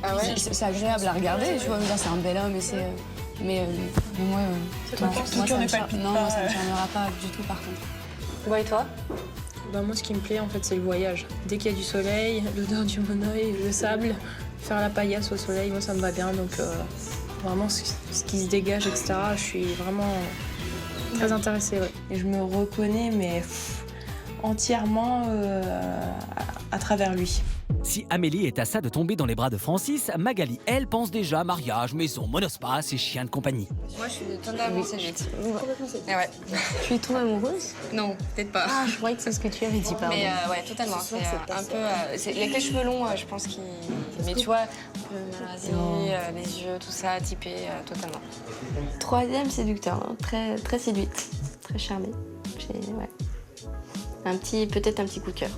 Ah ouais, c'est agréable à regarder, tu vois, c'est un bel homme et c'est... Mais moi, pas pour qui on n'est pas le pied. non, moi, ça me charmera pas du tout, par contre. Bon, et toi? Bah, moi, ce qui me plaît, en fait, c'est le voyage. Dès qu'il y a du soleil, l'odeur du monoeil, le sable, faire la paillasse au soleil, moi, ça me va bien. Donc, vraiment, ce qui se dégage, etc., je suis vraiment très intéressée. Ouais. Et je me reconnais, mais entièrement à travers lui. Si Amélie est à ça de tomber dans les bras de Francis, Magali, elle, pense déjà mariage, maison, monospace et chien de compagnie. Moi, je suis tombée amoureuse vite. Ouais. Tu es tombée amoureuse? Non, peut-être pas. Ah, je croyais que c'est ce que tu avais dit, pardon. Mais ouais, totalement. C'est un peu... avec les cheveux longs, je pense qu'il... Mais tu vois, un peu mal rasé, les yeux, tout ça, typé, totalement. Troisième séducteur, hein, très, très séduite, très charmée. Ouais. Peut-être un petit coup de cœur.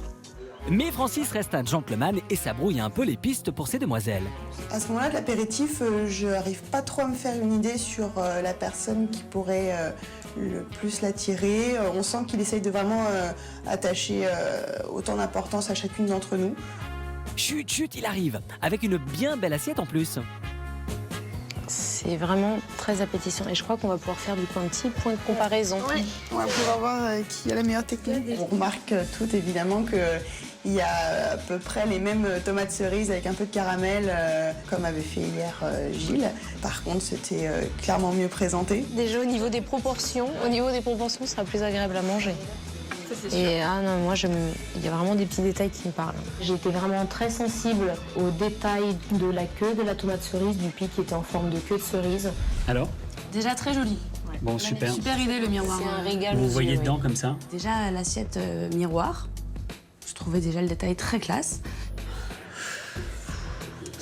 Mais Francis reste un gentleman et ça brouille un peu les pistes pour ces demoiselles. À ce moment-là, de l'apéritif, je n'arrive pas trop à me faire une idée sur la personne qui pourrait le plus l'attirer. On sent qu'il essaye de vraiment attacher autant d'importance à chacune d'entre nous. Chut, chut, il arrive, avec une bien belle assiette en plus. C'est vraiment très appétissant et je crois qu'on va pouvoir faire du coup un petit point de comparaison. Oui, on va pouvoir voir qui a la meilleure technique. On remarque toutes évidemment qu'il y a à peu près les mêmes tomates cerises avec un peu de caramel comme avait fait hier Gilles. Par contre, c'était clairement mieux présenté. Déjà au niveau des proportions, ce sera plus agréable à manger. Et ah non, moi il y a vraiment des petits détails qui me parlent. J'ai été vraiment très sensible aux détails de la queue de la tomate cerise, du pic qui était en forme de queue de cerise. Alors? Déjà très joli. Bon, super. Super idée le miroir. C'est un régal. Vous aux voyez yeux, dedans oui. comme ça? Déjà l'assiette miroir, je trouvais déjà le détail très classe.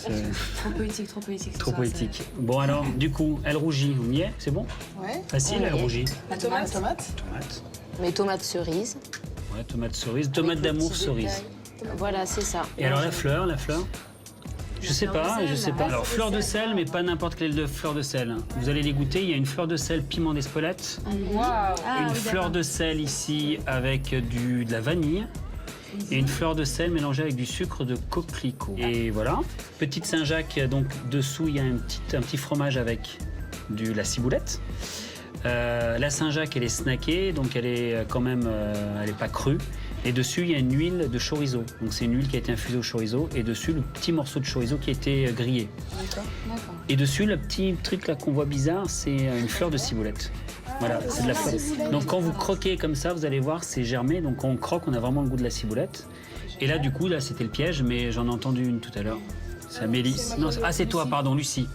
Trop poétique, trop poétique. Trop poétique. Bon alors, du coup, elle rougit, on y est? C'est bon? Ouais. Facile, elle rougit. La tomate. Tomate. Mais tomate cerise. Ouais, tomate cerise, tomate d'amour cerise. Voilà, c'est ça. Et alors la fleur? Je sais pas. Alors, fleur de sel, mais pas n'importe quelle fleur de sel. Vous allez les goûter. Il y a une fleur de sel piment d'Espelette. Une fleur de sel ici avec de la vanille. Et une fleur de sel mélangée avec du sucre de coquelicot. Et voilà. Petite Saint-Jacques, donc dessous, il y a un petit fromage avec de la ciboulette. La Saint-Jacques, elle est snackée, donc elle est quand même, elle est pas crue. Et dessus, il y a une huile de chorizo. Donc c'est une huile qui a été infusée au chorizo. Et dessus, le petit morceau de chorizo qui a été grillé. D'accord. Et dessus, le petit truc là qu'on voit bizarre, c'est une fleur de ciboulette. Voilà, c'est de la fleur. Donc quand vous croquez comme ça, vous allez voir, c'est germé. Donc quand on croque, on a vraiment le goût de la ciboulette. Et là, du coup, là, c'était le piège, mais j'en ai entendu une tout à l'heure. C'est Amélie. Non, c'est toi, pardon, Lucie.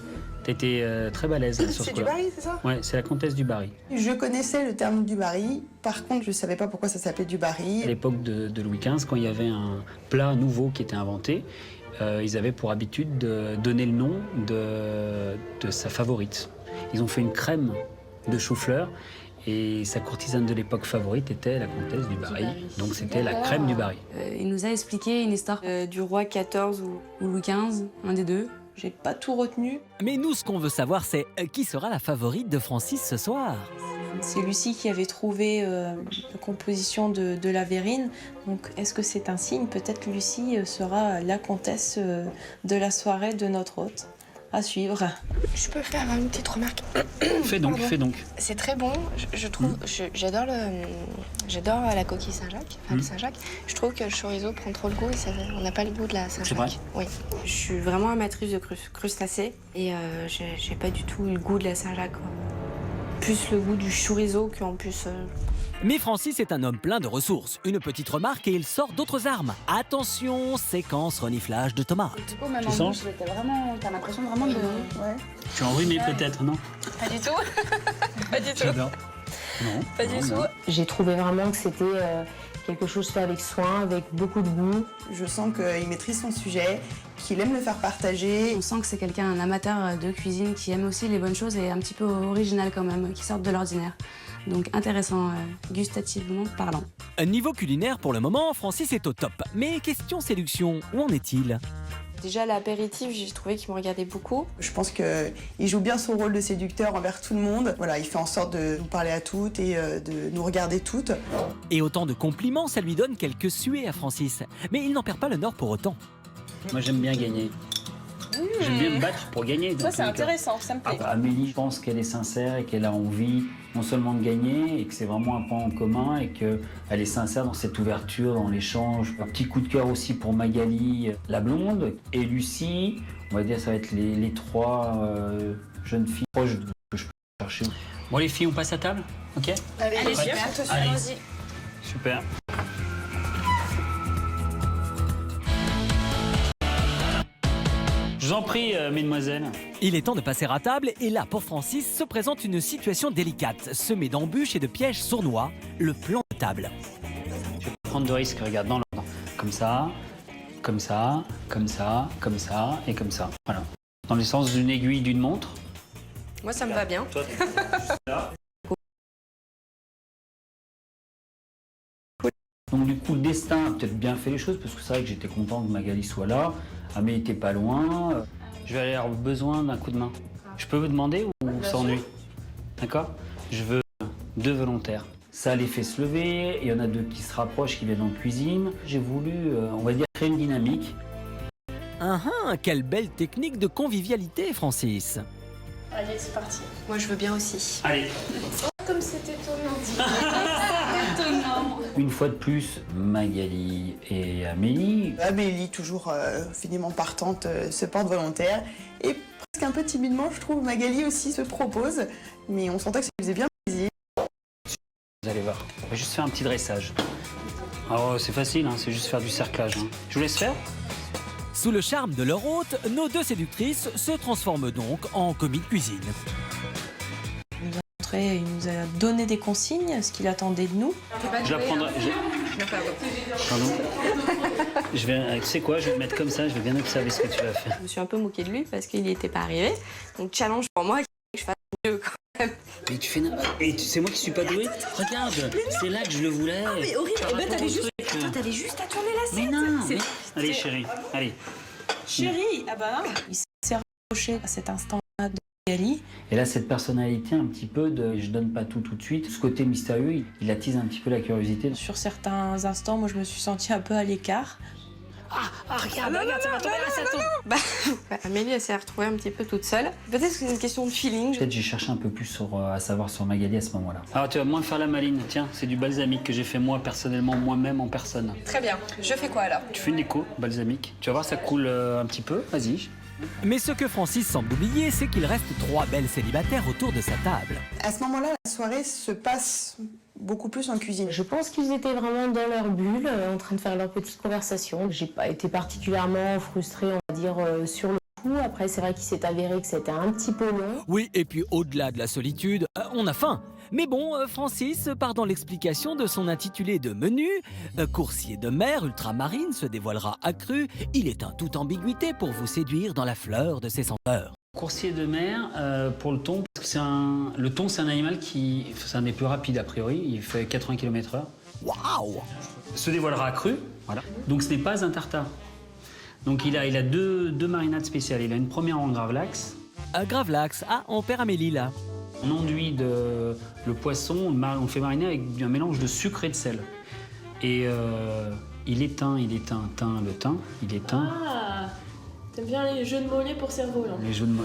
T'étais très balèze sur ce coup-là. C'est du Barry, c'est ça? Ouais, c'est la comtesse du Barry. Je connaissais le terme du Barry, par contre, je savais pas pourquoi ça s'appelait du Barry. À l'époque de Louis XV, quand il y avait un plat nouveau qui était inventé, ils avaient pour habitude de donner le nom de sa favorite. Ils ont fait une crème de chou-fleur et sa courtisane de l'époque favorite était la comtesse du Barry. Donc c'était la crème du Barry. Il nous a expliqué une histoire Du roi XIV ou Louis XV, un des deux. J'ai pas tout retenu. Mais nous, ce qu'on veut savoir, c'est qui sera la favorite de Francis ce soir? C'est Lucie qui avait trouvé la composition de la verrine. Donc, est-ce que c'est un signe? Peut-être Lucie sera la comtesse de la soirée de notre hôte. À suivre. Je peux faire une petite remarque? Fais donc. C'est très bon, je trouve. J'adore la coquille Saint-Jacques, le Saint-Jacques. Je trouve que le chorizo prend trop le goût et on n'a pas le goût de la Saint-Jacques. C'est vrai? Oui. Je suis vraiment amatrice de crustacés et j'ai pas du tout le goût de la Saint-Jacques. Plus le goût du chorizo qu'en plus. Mais Francis est un homme plein de ressources. Une petite remarque et il sort d'autres armes. Attention, séquence reniflage de tomates. Du coup, même Tu sens? t'as l'impression vraiment de. Ouais. Tu es enrhumé peut-être, non? Pas du tout. Pas du tout. J'adore. Non. Pas du tout. J'ai trouvé vraiment que c'était quelque chose fait avec soin, avec beaucoup de goût. Je sens qu'il maîtrise son sujet, qu'il aime le faire partager. On sent que c'est quelqu'un, un amateur de cuisine qui aime aussi les bonnes choses et un petit peu original quand même, qui sortent de l'ordinaire. Donc intéressant, gustativement parlant. Niveau culinaire, pour le moment, Francis est au top. Mais question séduction, où en est-il? Déjà, l'apéritif, j'ai trouvé qu'il me regardait beaucoup. Je pense qu'il joue bien son rôle de séducteur envers tout le monde. Voilà, il fait en sorte de nous parler à toutes et de nous regarder toutes. Et autant de compliments, ça lui donne quelques suées à Francis. Mais il n'en perd pas le nord pour autant. Moi, j'aime bien gagner. J'aime bien me battre pour gagner. Ça, c'est intéressant, ça me plaît. Amélie, je pense qu'elle est sincère et qu'elle a envie non seulement de gagner et que c'est vraiment un point en commun et qu'elle est sincère dans cette ouverture, dans l'échange. Un petit coup de cœur aussi pour Magali, la blonde, et Lucie. On va dire ça va être les trois jeunes filles proches que je peux chercher. Bon les filles, on passe à table? Ok? Allez, allez-y. Super. Je vous en prie, mesdemoiselles. Il est temps de passer à table et là, pour Francis, se présente une situation délicate, semée d'embûches et de pièges sournois, le plan de table. Je vais prendre de risques, regarde, dans l'ordre. Comme ça, comme ça, comme ça, comme ça et comme ça. Voilà. Dans le sens d'une aiguille d'une montre. Moi, ça me va bien. Toi, donc du coup, le destin a peut-être bien fait les choses, parce que c'est vrai que j'étais content que Magali soit là. Amélie n'était pas loin. Je vais avoir besoin d'un coup de main. Je peux vous demander ou ça ennuie? D'accord? Je veux 2 volontaires. Ça les fait se lever, il y en a 2 qui se rapprochent, qui viennent en cuisine. J'ai voulu, on va dire, créer une dynamique. Quelle belle technique de convivialité, Francis. Allez, c'est parti. Moi, je veux bien aussi. Allez. Comme c'était étonnant. Une fois de plus, Magali et Amélie. Amélie, toujours finiment partante, se porte volontaire. Et presque un peu timidement, je trouve, Magali aussi se propose. Mais on sentait que ça lui faisait bien plaisir. Vous allez voir, on va juste faire un petit dressage. Oh, c'est facile, hein, c'est juste faire du cerclage. Hein. Je vous laisse faire. Sous le charme de leur hôte, nos 2 séductrices se transforment donc en commis de cuisine. Il nous a donné des consignes, ce qu'il attendait de nous. Je la prendrai. Pardon. Tu sais quoi, je vais me mettre comme ça, je vais bien observer ce que tu vas faire. Je me suis un peu moquée de lui parce qu'il n'y était pas arrivé. Donc, challenge pour moi que je fasse mieux quand même. Mais tu fais et c'est moi qui suis pas doué. Regarde, c'est là que je le voulais. Mais horrible, t'avais juste à tourner la Mais non, mais... Allez chérie, allez. Chérie, ah bah non, il s'est rapproché à cet instant-là de Magali. Et là, cette personnalité un petit peu de je donne pas tout de suite, ce côté mystérieux, il attise un petit peu la curiosité. Sur certains instants, moi je me suis sentie un peu à l'écart. Regarde, ça va tomber, là, ça tombe. Amélie, elle s'est retrouvée un petit peu toute seule. Peut-être que c'est une question de feeling. Peut-être j'ai cherché un peu plus à savoir sur Magali à ce moment-là. Alors tu vas moins faire la maline, tiens, c'est du balsamique que j'ai fait moi personnellement, moi-même en personne. Très bien. Je fais quoi alors? Tu fais une écho balsamique, tu vas voir ça coule un petit peu, vas-y. Mais ce que Francis semble oublier, c'est qu'il reste 3 belles célibataires autour de sa table. À ce moment-là, la soirée se passe beaucoup plus en cuisine. Je pense qu'ils étaient vraiment dans leur bulle, en train de faire leur petite conversation. J'ai pas été particulièrement frustrée, on va dire, sur le coup. Après, c'est vrai qu'il s'est avéré que c'était un petit peu long. Oui, et puis au-delà de la solitude, on a faim. Mais bon, Francis part dans l'explication de son intitulé de menu. Coursier de mer ultramarine se dévoilera accru. Il est un toute ambiguïté pour vous séduire dans la fleur de ses senteurs. Coursier de mer, pour le thon, parce que le thon c'est un animal c'est un des plus rapides a priori, il fait 80 km/h. Waouh! Se dévoilera accru, voilà. Donc ce n'est pas un tartare. Donc il a deux marinades spéciales. Il a une première en gravlax. Gravlax, on perd Amélie là. On enduit le poisson, on le fait mariner avec un mélange de sucre et de sel. Et il éteint le thym, il éteint. Ah, t'aimes bien les jeux de mots pour cerveau là. Les jeux de mots.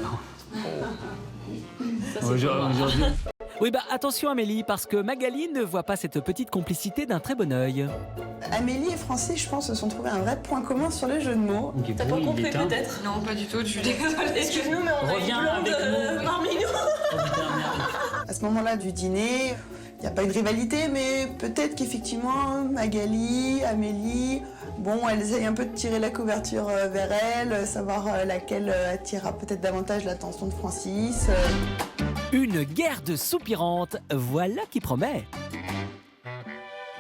Aujourd'hui. Oui, attention Amélie, parce que Magali ne voit pas cette petite complicité d'un très bon œil. Amélie et Francis, je pense, se sont trouvés un vrai point commun sur les jeux de mots. T'as pas compris peut-être? Non, pas du tout, je suis désolée. Excuse-nous, mais on a Reviens une blonde avec nous. Marminou. À ce moment-là du dîner, il n'y a pas eu de rivalité, mais peut-être qu'effectivement, Magali, Amélie, elles essayent un peu de tirer la couverture vers elles, savoir laquelle attirera peut-être davantage l'attention de Francis. Une guerre de soupirantes, voilà qui promet.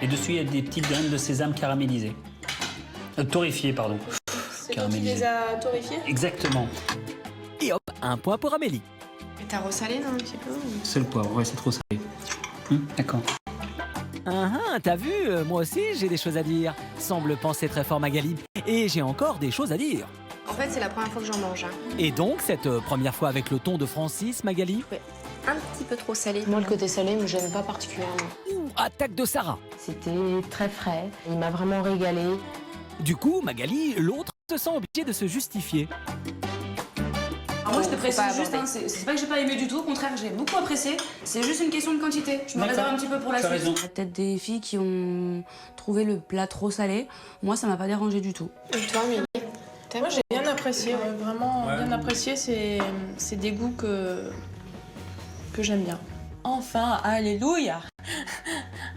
Et dessus, il y a des petites graines de sésame caramélisées. Torréfiées, pardon. C'est toi qui les as torréfiées? Exactement. Et hop, un point pour Amélie. Et t'as ressalé, non, un petit peu? C'est le poivre, ouais, c'est trop salé. D'accord. T'as vu, moi aussi j'ai des choses à dire. Semble penser très fort Magali. Et j'ai encore des choses à dire. En fait, c'est la première fois que j'en mange. Et donc, cette première fois avec le thon de Francis, Magali? Ouais. Un petit peu trop salé. Moi, le côté salé me gêne pas particulièrement. Attaque de Sarah. C'était très frais, il m'a vraiment régalé. Du coup, Magali, l'autre, se sent obligée de se justifier. Moi je te précise juste, c'est pas que j'ai pas aimé du tout, au contraire j'ai beaucoup apprécié, c'est juste une question de quantité. Je me réserve un petit peu pour la suite. Il y a peut-être des filles qui ont trouvé le plat trop salé, moi ça m'a pas dérangé du tout. Et toi, Amélie? Moi j'ai bien apprécié, vraiment bien apprécié, c'est des goûts que j'aime bien. Enfin, alléluia.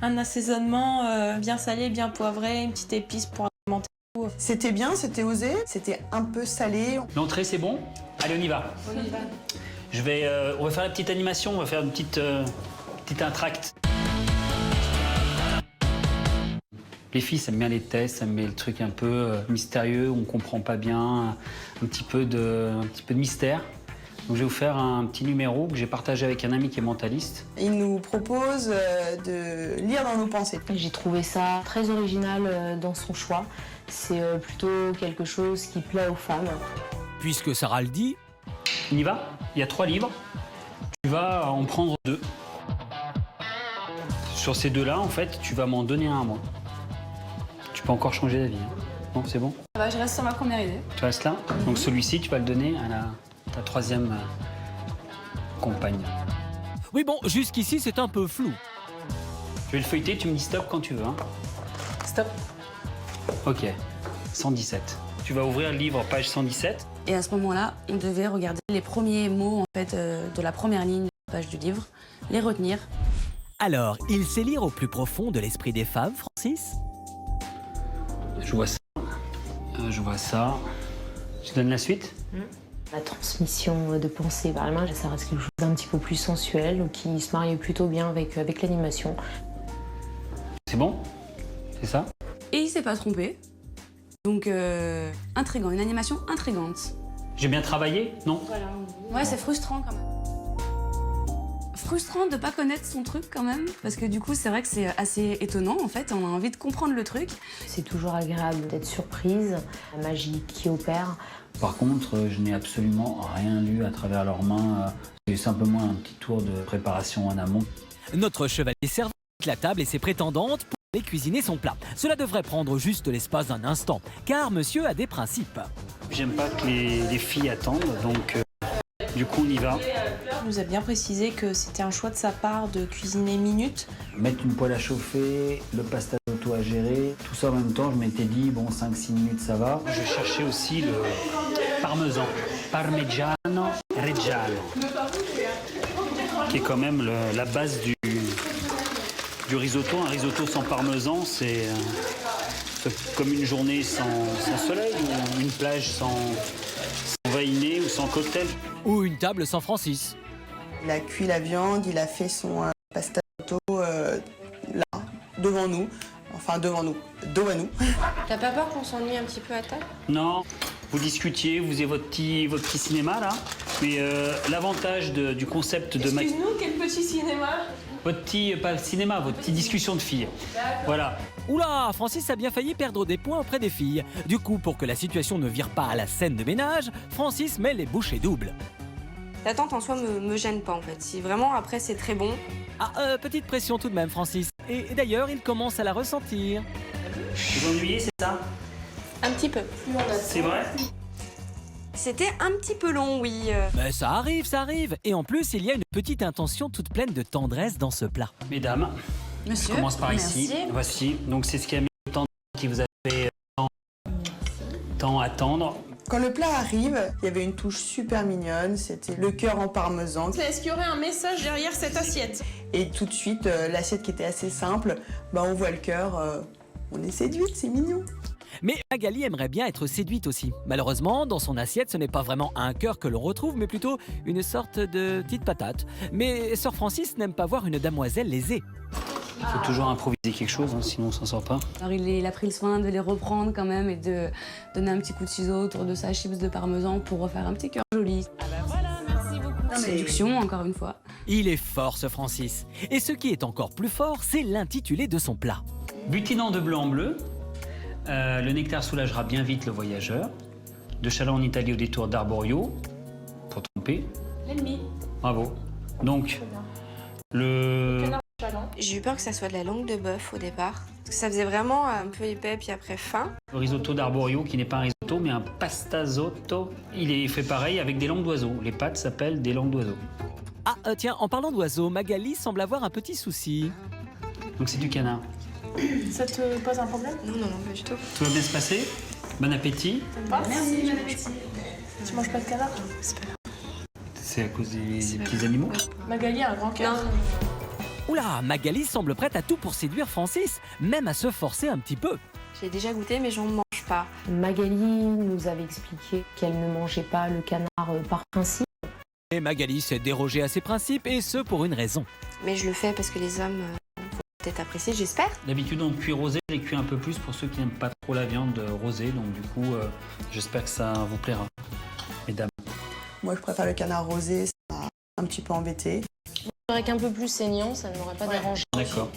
Un assaisonnement bien salé, bien poivré, une petite épice pour alimenter. C'était bien, c'était osé, c'était un peu salé. L'entrée, c'est bon? Allez, on y va. On y va. On va faire une petite animation, on va faire une petite entracte. Les filles, ça aiment bien les tests, ça aime bien le truc un peu mystérieux, on comprend pas bien, un petit peu de mystère. Donc je vais vous faire un petit numéro que j'ai partagé avec un ami qui est mentaliste. Il nous propose de lire dans nos pensées. J'ai trouvé ça très original dans son choix. C'est plutôt quelque chose qui plaît aux femmes. Puisque Sarah le dit... On y va? Il y a 3 livres. Tu vas en prendre 2. Sur ces 2-là, en fait, tu vas m'en donner un à moi. Tu peux encore changer d'avis. Bon, c'est bon? Ça va, je reste sur ma première idée. Tu restes là? Donc celui-ci, tu vas le donner à ta 3e compagne. Oui bon, jusqu'ici c'est un peu flou. Je vais le feuilleter, tu me dis stop quand tu veux. Hein. Stop. Ok, 117. Tu vas ouvrir le livre, page 117. Et à ce moment-là, on devait regarder les premiers mots en fait, de la première ligne de la page du livre, les retenir. Alors, il sait lire au plus profond de l'esprit des femmes, Francis? Je vois ça. Je vois ça. Je donne la suite? La transmission de pensée par la main, ça reste quelque chose d'un petit peu plus sensuel, qui se marie plutôt bien avec l'animation. C'est bon? C'est ça? Et il s'est pas trompé. Donc, intriguant, une animation intrigante. J'ai bien travaillé? Non? Voilà. Ouais, c'est frustrant quand même. Frustrant de pas connaître son truc quand même, parce que du coup, c'est vrai que c'est assez étonnant en fait, on a envie de comprendre le truc. C'est toujours agréable d'être surprise, la magie qui opère Par contre, je n'ai absolument rien lu à travers leurs mains. C'est simplement un petit tour de préparation en amont. Notre chevalier servant la table et ses prétendantes pour aller cuisiner son plat. Cela devrait prendre juste l'espace d'un instant, car monsieur a des principes. J'aime pas que les filles attendent, donc du coup on y va. Il nous a bien précisé que c'était un choix de sa part de cuisiner minute. Mettre une poêle à chauffer, le pasta auto à gérer, tout ça en même temps, je m'étais dit, bon, 5-6 minutes, ça va. Je cherchais aussi le parmesan, parmigiano reggiano, qui est quand même la base du risotto. Un risotto sans parmesan, c'est comme une journée sans soleil, ou une plage sans vainé ou sans cocktail. Ou une table sans Francis. Il a cuit la viande, il a fait son pasta là, devant nous. Enfin, devant nous, dos à nous. T'as pas peur qu'on s'ennuie un petit peu à table? Non, vous discutiez, vous faisiez votre petit cinéma là. Mais l'avantage du concept de... Excuse-nous, quel petit cinéma? Votre petit, pas cinéma, votre petite discussion de filles. Voilà. Oula, Francis a bien failli perdre des points auprès des filles. Du coup, pour que la situation ne vire pas à la scène de ménage, Francis met les bouchées doubles. L'attente en soi me gêne pas en fait. Si vraiment après c'est très bon. Ah, petite pression tout de même, Francis. Et d'ailleurs, il commence à la ressentir. Vous ennuyez, c'est ça? Un petit peu. C'est vrai? C'était un petit peu long, oui. Mais ça arrive, ça arrive. Et en plus, il y a une petite intention toute pleine de tendresse dans ce plat. Mesdames, Monsieur, je commence par merci. ici. Voici. Donc c'est ce qui a mis le temps qui vous a fait tant attendre. Quand le plat arrive, il y avait une touche super mignonne, c'était le cœur en parmesan. Est-ce qu'il y aurait un message derrière cette assiette? Et tout de suite, l'assiette qui était assez simple, on voit le cœur, on est séduite, c'est mignon. Mais Magali aimerait bien être séduite aussi. Malheureusement, dans son assiette, ce n'est pas vraiment un cœur que l'on retrouve, mais plutôt une sorte de petite patate. Mais Sœur Francis n'aime pas voir une damoiselle lésée. Il faut toujours improviser quelque chose, sinon on s'en sort pas. Alors il a pris le soin de les reprendre quand même et de donner un petit coup de ciseau autour de sa chips de parmesan pour refaire un petit cœur joli. Merci beaucoup. Séduction, encore une fois. Il est fort, ce Francis. Et ce qui est encore plus fort, c'est l'intitulé de son plat. Butinant de bleu en bleu, le nectar soulagera bien vite le voyageur. De Châlons en Italie au détour d'Arborio, pour tromper. L'ennemi. Bravo. Donc, J'ai eu peur que ça soit de la langue de bœuf au départ. Parce que ça faisait vraiment un peu épais puis après fin. le risotto d'Arborio, qui n'est pas un risotto, mais un pastazotto. Il est fait pareil avec des langues d'oiseaux. Les pâtes s'appellent des langues d'oiseaux. Ah, tiens, en parlant d'oiseaux, Magali semble avoir un petit souci. Donc c'est du canard. Ça te pose un problème? Non, pas du tout. Tout va bien se passer. Bon appétit. Merci, bon appétit. Tu manges pas de canard? C'est à cause des petits animaux. Magali a un grand cœur. Oula, Magali semble prête à tout pour séduire Francis, même à se forcer un petit peu. J'ai déjà goûté, mais j'en mange pas. Magali nous avait expliqué qu'elle ne mangeait pas le canard par principe. Et Magali s'est dérogée à ses principes, et ce pour une raison. Mais je le fais parce que les hommes vont peut-être apprécier, j'espère. D'habitude, on cuit rosé. Je l'ai cuit un peu plus pour ceux qui n'aiment pas trop la viande rosée. Donc du coup, j'espère que ça vous plaira, mesdames. Moi, je préfère le canard rosé, ça m'a un petit peu embêté. Avec un peu plus saignant, ça ne m'aurait pas dérangé. D'accord.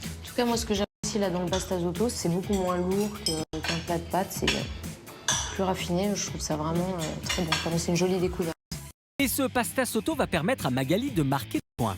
En tout cas, moi, ce que j'apprécie là dans le pastazotto, c'est beaucoup moins lourd qu'un plat de pâtes. C'est plus raffiné. Je trouve ça vraiment très bon. Enfin, c'est une jolie découverte. Et ce pasta sotto va permettre à Magali de marquer des points.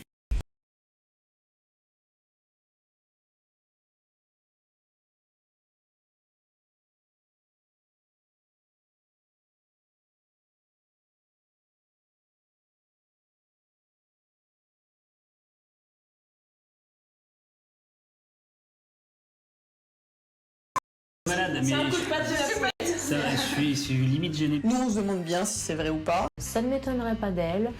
Malade, C'est mais un coup de patte de la poulette. je suis limite gêné. Nous, on se demande bien si c'est vrai ou pas. Ça ne m'étonnerait pas d'elle.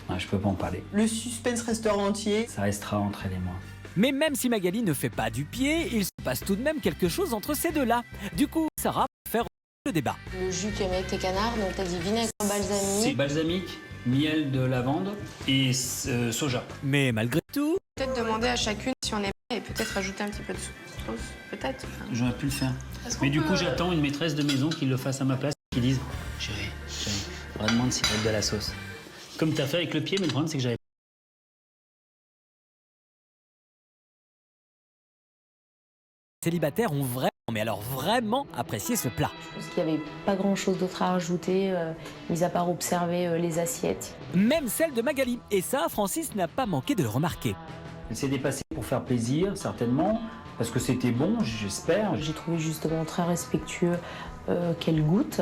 Ouais, je peux pas en parler. Le suspense restera entier. Ça restera entre elle et moi. Mais même si Magali ne fait pas du pied, il se passe tout de même quelque chose entre ces deux-là. Du coup, Sarah va faire le débat. Le jus que met tes canards, donc t'as dit vinaigre balsamique. C'est balsamique, miel de lavande et soja. Mais malgré tout... Peut-être demander à chacune si on est et peut-être rajouter un petit peu de sauce. Peut-être. J'aurais pu le faire. Mais du coup, j'attends une maîtresse de maison qui le fasse à ma place, qui dise « Chérie, vraiment s'il faut de la sauce. » Comme tu as fait avec le pied, mais le problème, c'est que j'avais... Célibataires ont vraiment mais alors vraiment apprécié ce plat. Parce qu'il n'y avait pas grand-chose d'autre à rajouter, mis à part observer les assiettes. Même celle de Magali. Et ça, Francis n'a pas manqué de le remarquer. Elle s'est dépassée pour faire plaisir, certainement, parce que c'était bon, j'espère. J'ai trouvé justement très respectueux qu'elle goûte.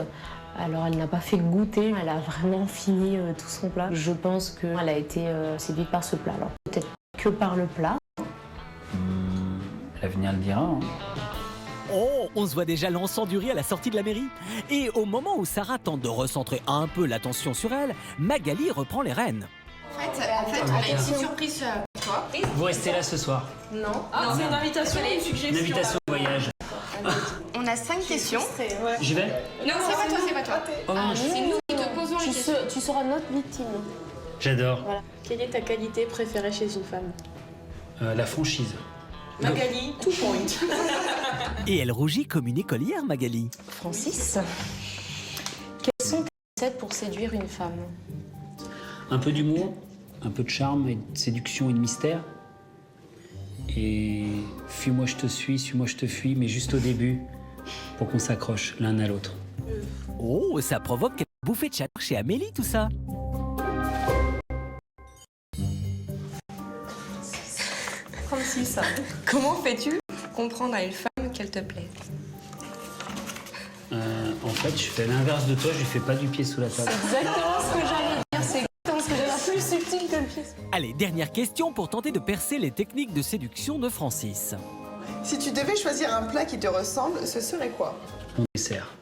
Alors elle n'a pas fait goûter, elle a vraiment fini tout son plat. Je pense qu'elle a été séduite par ce plat. Alors peut-être que par le plat. L'avenir le dira. Hein. Oh, on se voit déjà l'encens du riz à la sortie de la mairie. Et au moment où Sarah tente de recentrer un peu l'attention sur elle, Magali reprend les rênes. En fait, on a une petite surprise pour toi. Vous restez là ce soir. Non. C'est une invitation ou une suggestion? Une invitation au voyage. On a 5 questions. J'y vais? Non, c'est pas toi. C'est nous qui te posons les questions. Tu seras notre victime. J'adore. Voilà. Quelle est ta qualité préférée chez une femme? La franchise. Magali, 2 points. Et elle rougit comme une écolière, Magali. Francis, quelles sont tes recettes pour séduire une femme? Un peu d'humour, un peu de charme et de séduction et de mystère. Et fuis-moi je te suis-moi je te fuis, mais juste au début, pour qu'on s'accroche l'un à l'autre. Oh, ça provoque quelques bouffées de chaleur chez Amélie, tout ça. Francis, comment fais-tu comprendre à une femme qu'elle te plaît? En fait, je fais l'inverse de toi, je lui fais pas du pied sous la table. Exactement ce que j'allais dire, c'est exactement ce que j'allais dire, plus subtil que le pied. Allez, dernière question pour tenter de percer les techniques de séduction de Francis. Si tu devais choisir un plat qui te ressemble, ce serait quoi? Mon dessert.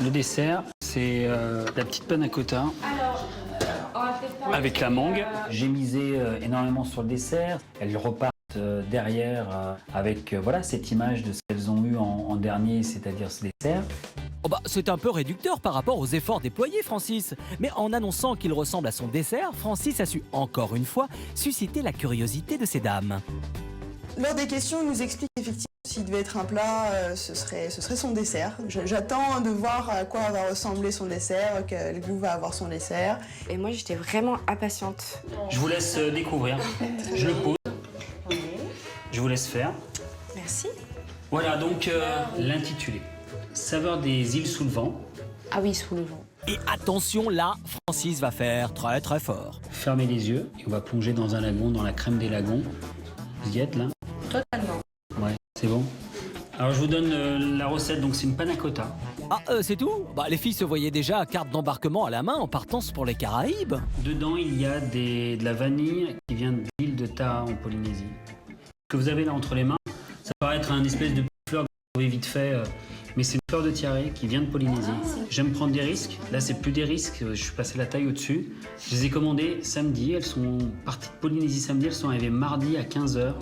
Le dessert, c'est la petite panna cotta. Avec la mangue. J'ai misé énormément sur le dessert. Elles repartent derrière avec voilà, cette image de ce qu'elles ont eu en dernier, c'est-à-dire ce dessert. Oh bah, c'est un peu réducteur par rapport aux efforts déployés, Francis. Mais en annonçant qu'il ressemble à son dessert, Francis a su, encore une fois, susciter la curiosité de ces dames. Lors des questions, il nous explique effectivement s'il devait être un plat, ce serait son dessert. J'attends de voir à quoi va ressembler son dessert, quel goût va avoir son dessert. Et moi, j'étais vraiment impatiente. Je vous laisse découvrir. Je le pose. Je vous laisse faire. Merci. Voilà, donc l'intitulé. Saveur des îles sous le vent. Ah oui, sous le vent. Et attention, là, Francis va faire très très fort. Fermez les yeux et on va plonger dans un lagon, dans la crème des lagons. Vous y êtes là? Totalement. Ouais, c'est bon. Alors je vous donne la recette, donc c'est une panna cotta. Ah, c'est tout? Bah, les filles se voyaient déjà à carte d'embarquement à la main en partance pour les Caraïbes. Dedans, il y a de la vanille qui vient de l'île de Taha en Polynésie. Ce que vous avez là entre les mains, ça paraît être un espèce de petite fleur que vous trouvez vite fait, mais c'est une fleur de tiare qui vient de Polynésie. J'aime prendre des risques. Là, c'est plus des risques. Je suis passé la taille au-dessus. Je les ai commandées samedi. Elles sont parties de Polynésie samedi. Elles sont arrivées mardi à 15h.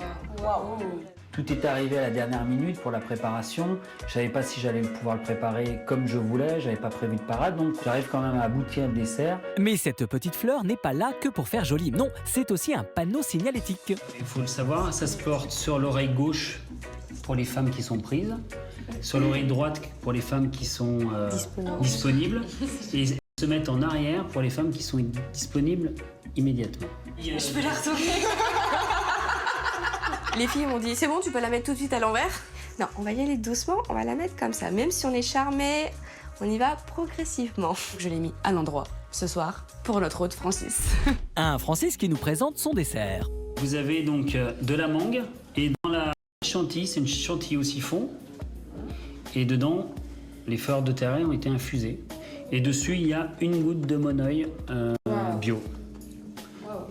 Tout est arrivé à la dernière minute pour la préparation. Je savais pas si j'allais pouvoir le préparer comme je voulais. J'avais pas prévu de parade, donc j'arrive quand même à aboutir le dessert. Mais cette petite fleur n'est pas là que pour faire joli. Non, c'est aussi un panneau signalétique. Il faut le savoir, ça se porte sur l'oreille gauche pour les femmes qui sont prises, sur l'oreille droite pour les femmes qui sont disponibles, et se mettent en arrière pour les femmes qui sont disponibles immédiatement. Je peux la retourner. Les filles m'ont dit, c'est bon, tu peux la mettre tout de suite à l'envers? Non, on va y aller doucement, on va la mettre comme ça. Même si on est charmé, on y va progressivement. Je l'ai mis à l'endroit ce soir pour notre hôte Francis. Un Francis qui nous présente son dessert. Vous avez donc de la mangue, et dans la chantilly, c'est une chantilly au siphon, et dedans, les fleurs de terre ont été infusées. Et dessus, il y a une goutte de monoeil bio.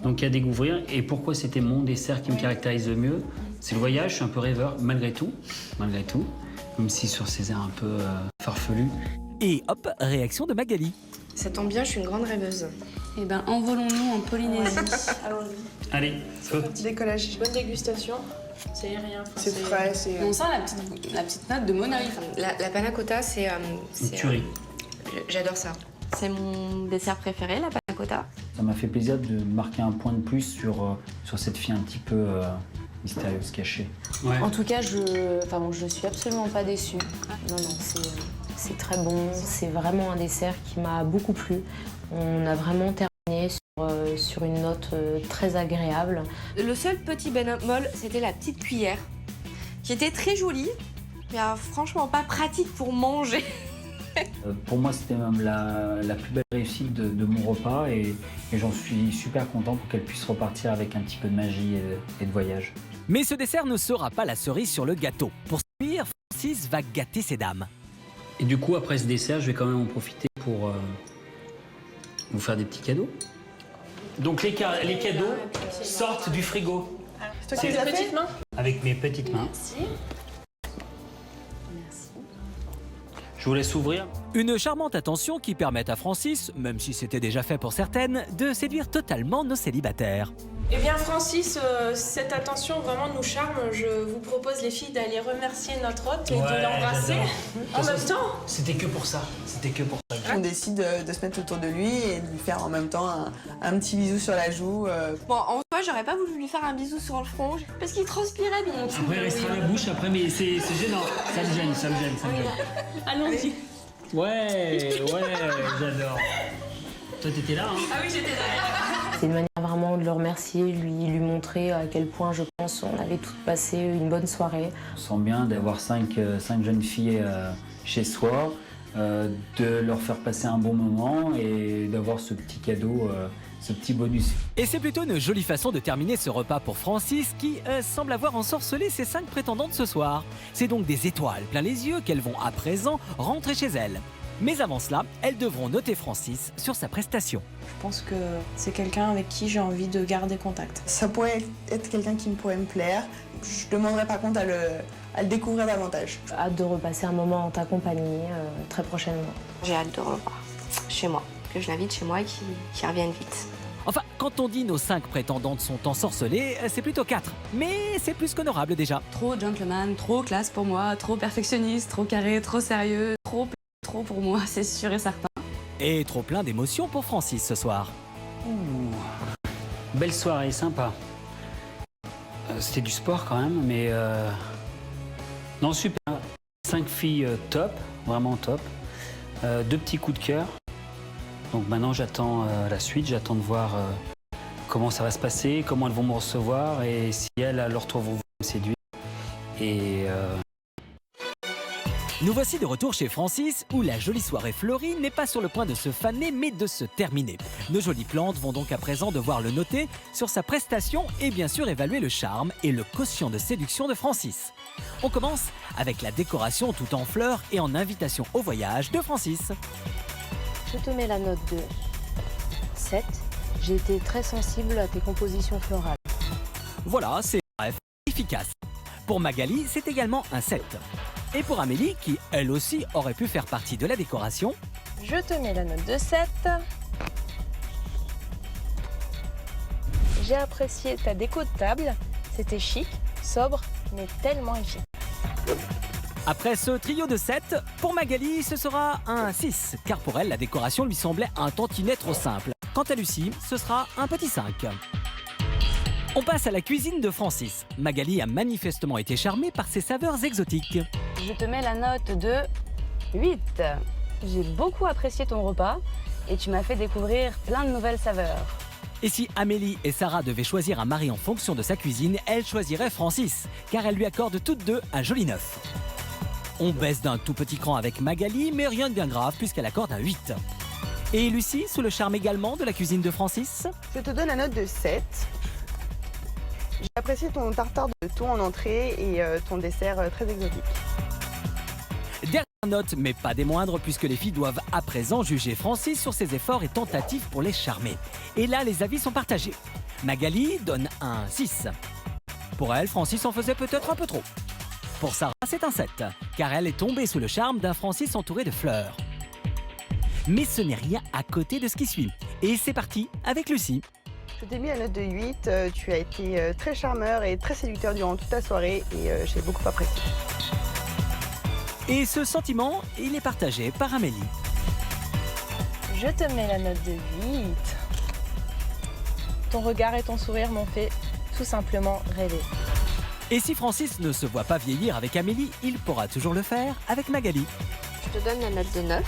Donc à découvrir. Et pourquoi c'était mon dessert qui me caractérise le mieux? C'est le voyage, je suis un peu rêveur, malgré tout. Même si sur ces airs un peu farfelus. Et hop, réaction de Magali. Ça tombe bien, je suis une grande rêveuse. Eh ben, envolons-nous en Polynésie. Allons-y. Allez, feu. Décollage. Bonne dégustation. C'est rien. C'est frais, c'est... On sent la petite note de monoeil. La panna cotta, c'est... Une tuerie. J'adore ça. C'est mon dessert préféré, la panna cotta. Ça m'a fait plaisir de marquer un point de plus sur cette fille un petit peu mystérieuse, cachée. Ouais. En tout cas, je suis absolument pas déçue. Non, c'est très bon. C'est vraiment un dessert qui m'a beaucoup plu. On a vraiment terminé sur sur une note très agréable. Le seul petit bémol, c'était la petite cuillère, qui était très jolie, mais franchement pas pratique pour manger. Pour moi, c'était même la plus belle réussite de mon repas et j'en suis super content pour qu'elle puisse repartir avec un petit peu de magie et de voyage. Mais ce dessert ne sera pas la cerise sur le gâteau. Pour séduire, Francis va gâter ses dames. Et du coup, après ce dessert, je vais quand même en profiter pour vous faire des petits cadeaux. Donc les cadeaux sortent du frigo. C'est toi qui les as fait ? Avec mes petites mains. Merci. Je vous laisse ouvrir. Une charmante attention qui permet à Francis, même si c'était déjà fait pour certaines, de séduire totalement nos célibataires. Eh bien Francis, cette attention vraiment nous charme. Je vous propose les filles d'aller remercier notre hôte et de l'embrasser en même temps. C'était que pour ça. C'était que pour ça. On décide de se mettre autour de lui et de lui faire en même temps un petit bisou sur la joue. Bon, en soi, j'aurais pas voulu lui faire un bisou sur le front, parce qu'il transpirait bien. Après, il restera la bouche, après, mais c'est gênant. Ça me gêne, ça me gêne, ça me gêne. Allons-y. Ouais, j'adore. Toi, t'étais là, hein? Ah oui, j'étais là. C'est une manière vraiment de le remercier, lui montrer à quel point, je pense, on avait toutes passé une bonne soirée. On sent bien d'avoir cinq jeunes filles chez soi, de leur faire passer un bon moment et d'avoir ce petit cadeau, ce petit bonus. Et c'est plutôt une jolie façon de terminer ce repas pour Francis qui semble avoir ensorcelé ses 5 prétendantes ce soir. C'est donc des étoiles plein les yeux qu'elles vont à présent rentrer chez elles. Mais avant cela, elles devront noter Francis sur sa prestation. Je pense que c'est quelqu'un avec qui j'ai envie de garder contact. Ça pourrait être quelqu'un qui pourrait me plaire. Je demanderais par contre à le découvrir davantage. Hâte de repasser un moment en ta compagnie très prochainement. J'ai hâte de le revoir chez moi, que je l'invite chez moi et qu'il revienne vite. Enfin, quand on dit nos 5 prétendantes sont ensorcelées, c'est plutôt 4. Mais c'est plus qu'honorable déjà. Trop gentleman, trop classe pour moi, trop perfectionniste, trop carré, trop sérieux, trop pour moi, c'est sûr et certain. Et trop plein d'émotions pour Francis ce soir. Belle soirée, sympa. C'était du sport quand même, mais... Non, super. 5 filles top, vraiment top. 2 petits coups de cœur. Donc maintenant, j'attends la suite, j'attends de voir comment ça va se passer, comment elles vont me recevoir et si elles, à leur tour, vont me séduire. Et... Nous voici de retour chez Francis, où la jolie soirée fleurie n'est pas sur le point de se faner, mais de se terminer. Nos jolies plantes vont donc à présent devoir le noter sur sa prestation et bien sûr évaluer le charme et le quotient de séduction de Francis. On commence avec la décoration tout en fleurs et en invitation au voyage de Francis. Je te mets la note de 7. J'ai été très sensible à tes compositions florales. Voilà, c'est bref, efficace. Pour Magali, c'est également un 7. Et pour Amélie, qui elle aussi aurait pu faire partie de la décoration, Je te mets la note de 7. J'ai apprécié ta déco de table. C'était chic, sobre, mais tellement efficace. après ce trio de 7, pour Magali, ce sera un 6, car pour elle, la décoration lui semblait un tantinet trop simple. Quant à Lucie, ce sera un petit 5. On passe à la cuisine de Francis. Magali a manifestement été charmée par ses saveurs exotiques. Je te mets la note de 8. J'ai beaucoup apprécié ton repas et tu m'as fait découvrir plein de nouvelles saveurs. Et si Amélie et Sarah devaient choisir un mari en fonction de sa cuisine, elles choisiraient Francis, car elles lui accordent toutes deux un joli 9. On baisse d'un tout petit cran avec Magali, mais rien de bien grave puisqu'elle accorde un 8. Et Lucie, sous le charme également de la cuisine de Francis? Je te donne la note de 7. J'ai apprécié ton tartare de thon en entrée et ton dessert très exotique. Dernière note, mais pas des moindres, puisque les filles doivent à présent juger Francis sur ses efforts et tentatives pour les charmer. Et là, les avis sont partagés. Magali donne un 6. Pour elle, Francis en faisait peut-être un peu trop. Pour Sarah, c'est un 7, car elle est tombée sous le charme d'un Francis entouré de fleurs. Mais ce n'est rien à côté de ce qui suit. Et c'est parti avec Lucie. Je t'ai mis la note de 8, tu as été très charmeur et très séducteur durant toute ta soirée et j'ai beaucoup apprécié. Et ce sentiment, il est partagé par Amélie. Je te mets la note de 8. Ton regard et ton sourire m'ont fait tout simplement rêver. Et si Francis ne se voit pas vieillir avec Amélie, il pourra toujours le faire avec Magali. Je te donne la note de 9.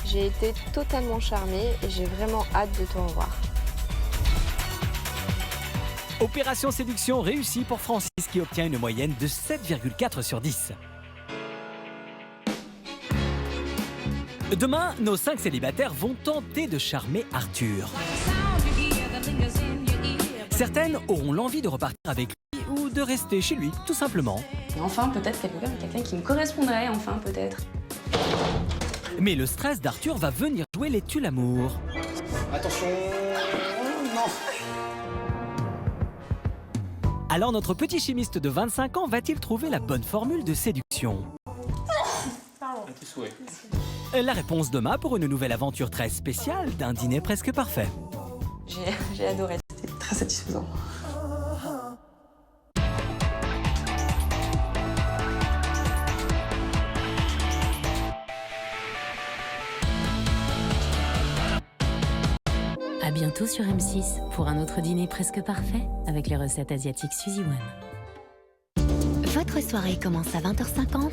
J'ai été totalement charmée et j'ai vraiment hâte de te revoir. Opération séduction réussie pour Francis qui obtient une moyenne de 7,4 sur 10. Demain, nos 5 célibataires vont tenter de charmer Arthur. Certaines auront l'envie de repartir avec lui ou de rester chez lui, tout simplement. Et enfin, peut-être quelqu'un qui me correspondrait, enfin, peut-être. Mais le stress d'Arthur va venir jouer les tue-l'amour. Attention, non. Alors notre petit chimiste de 25 ans va-t-il trouver la bonne formule de séduction? À tes souhaits. La réponse demain pour une nouvelle aventure très spéciale d'un dîner presque parfait. J'ai adoré, c'était très satisfaisant. À bientôt sur M6 pour un autre dîner presque parfait avec les recettes asiatiques Suzy One. Votre soirée commence à 20h50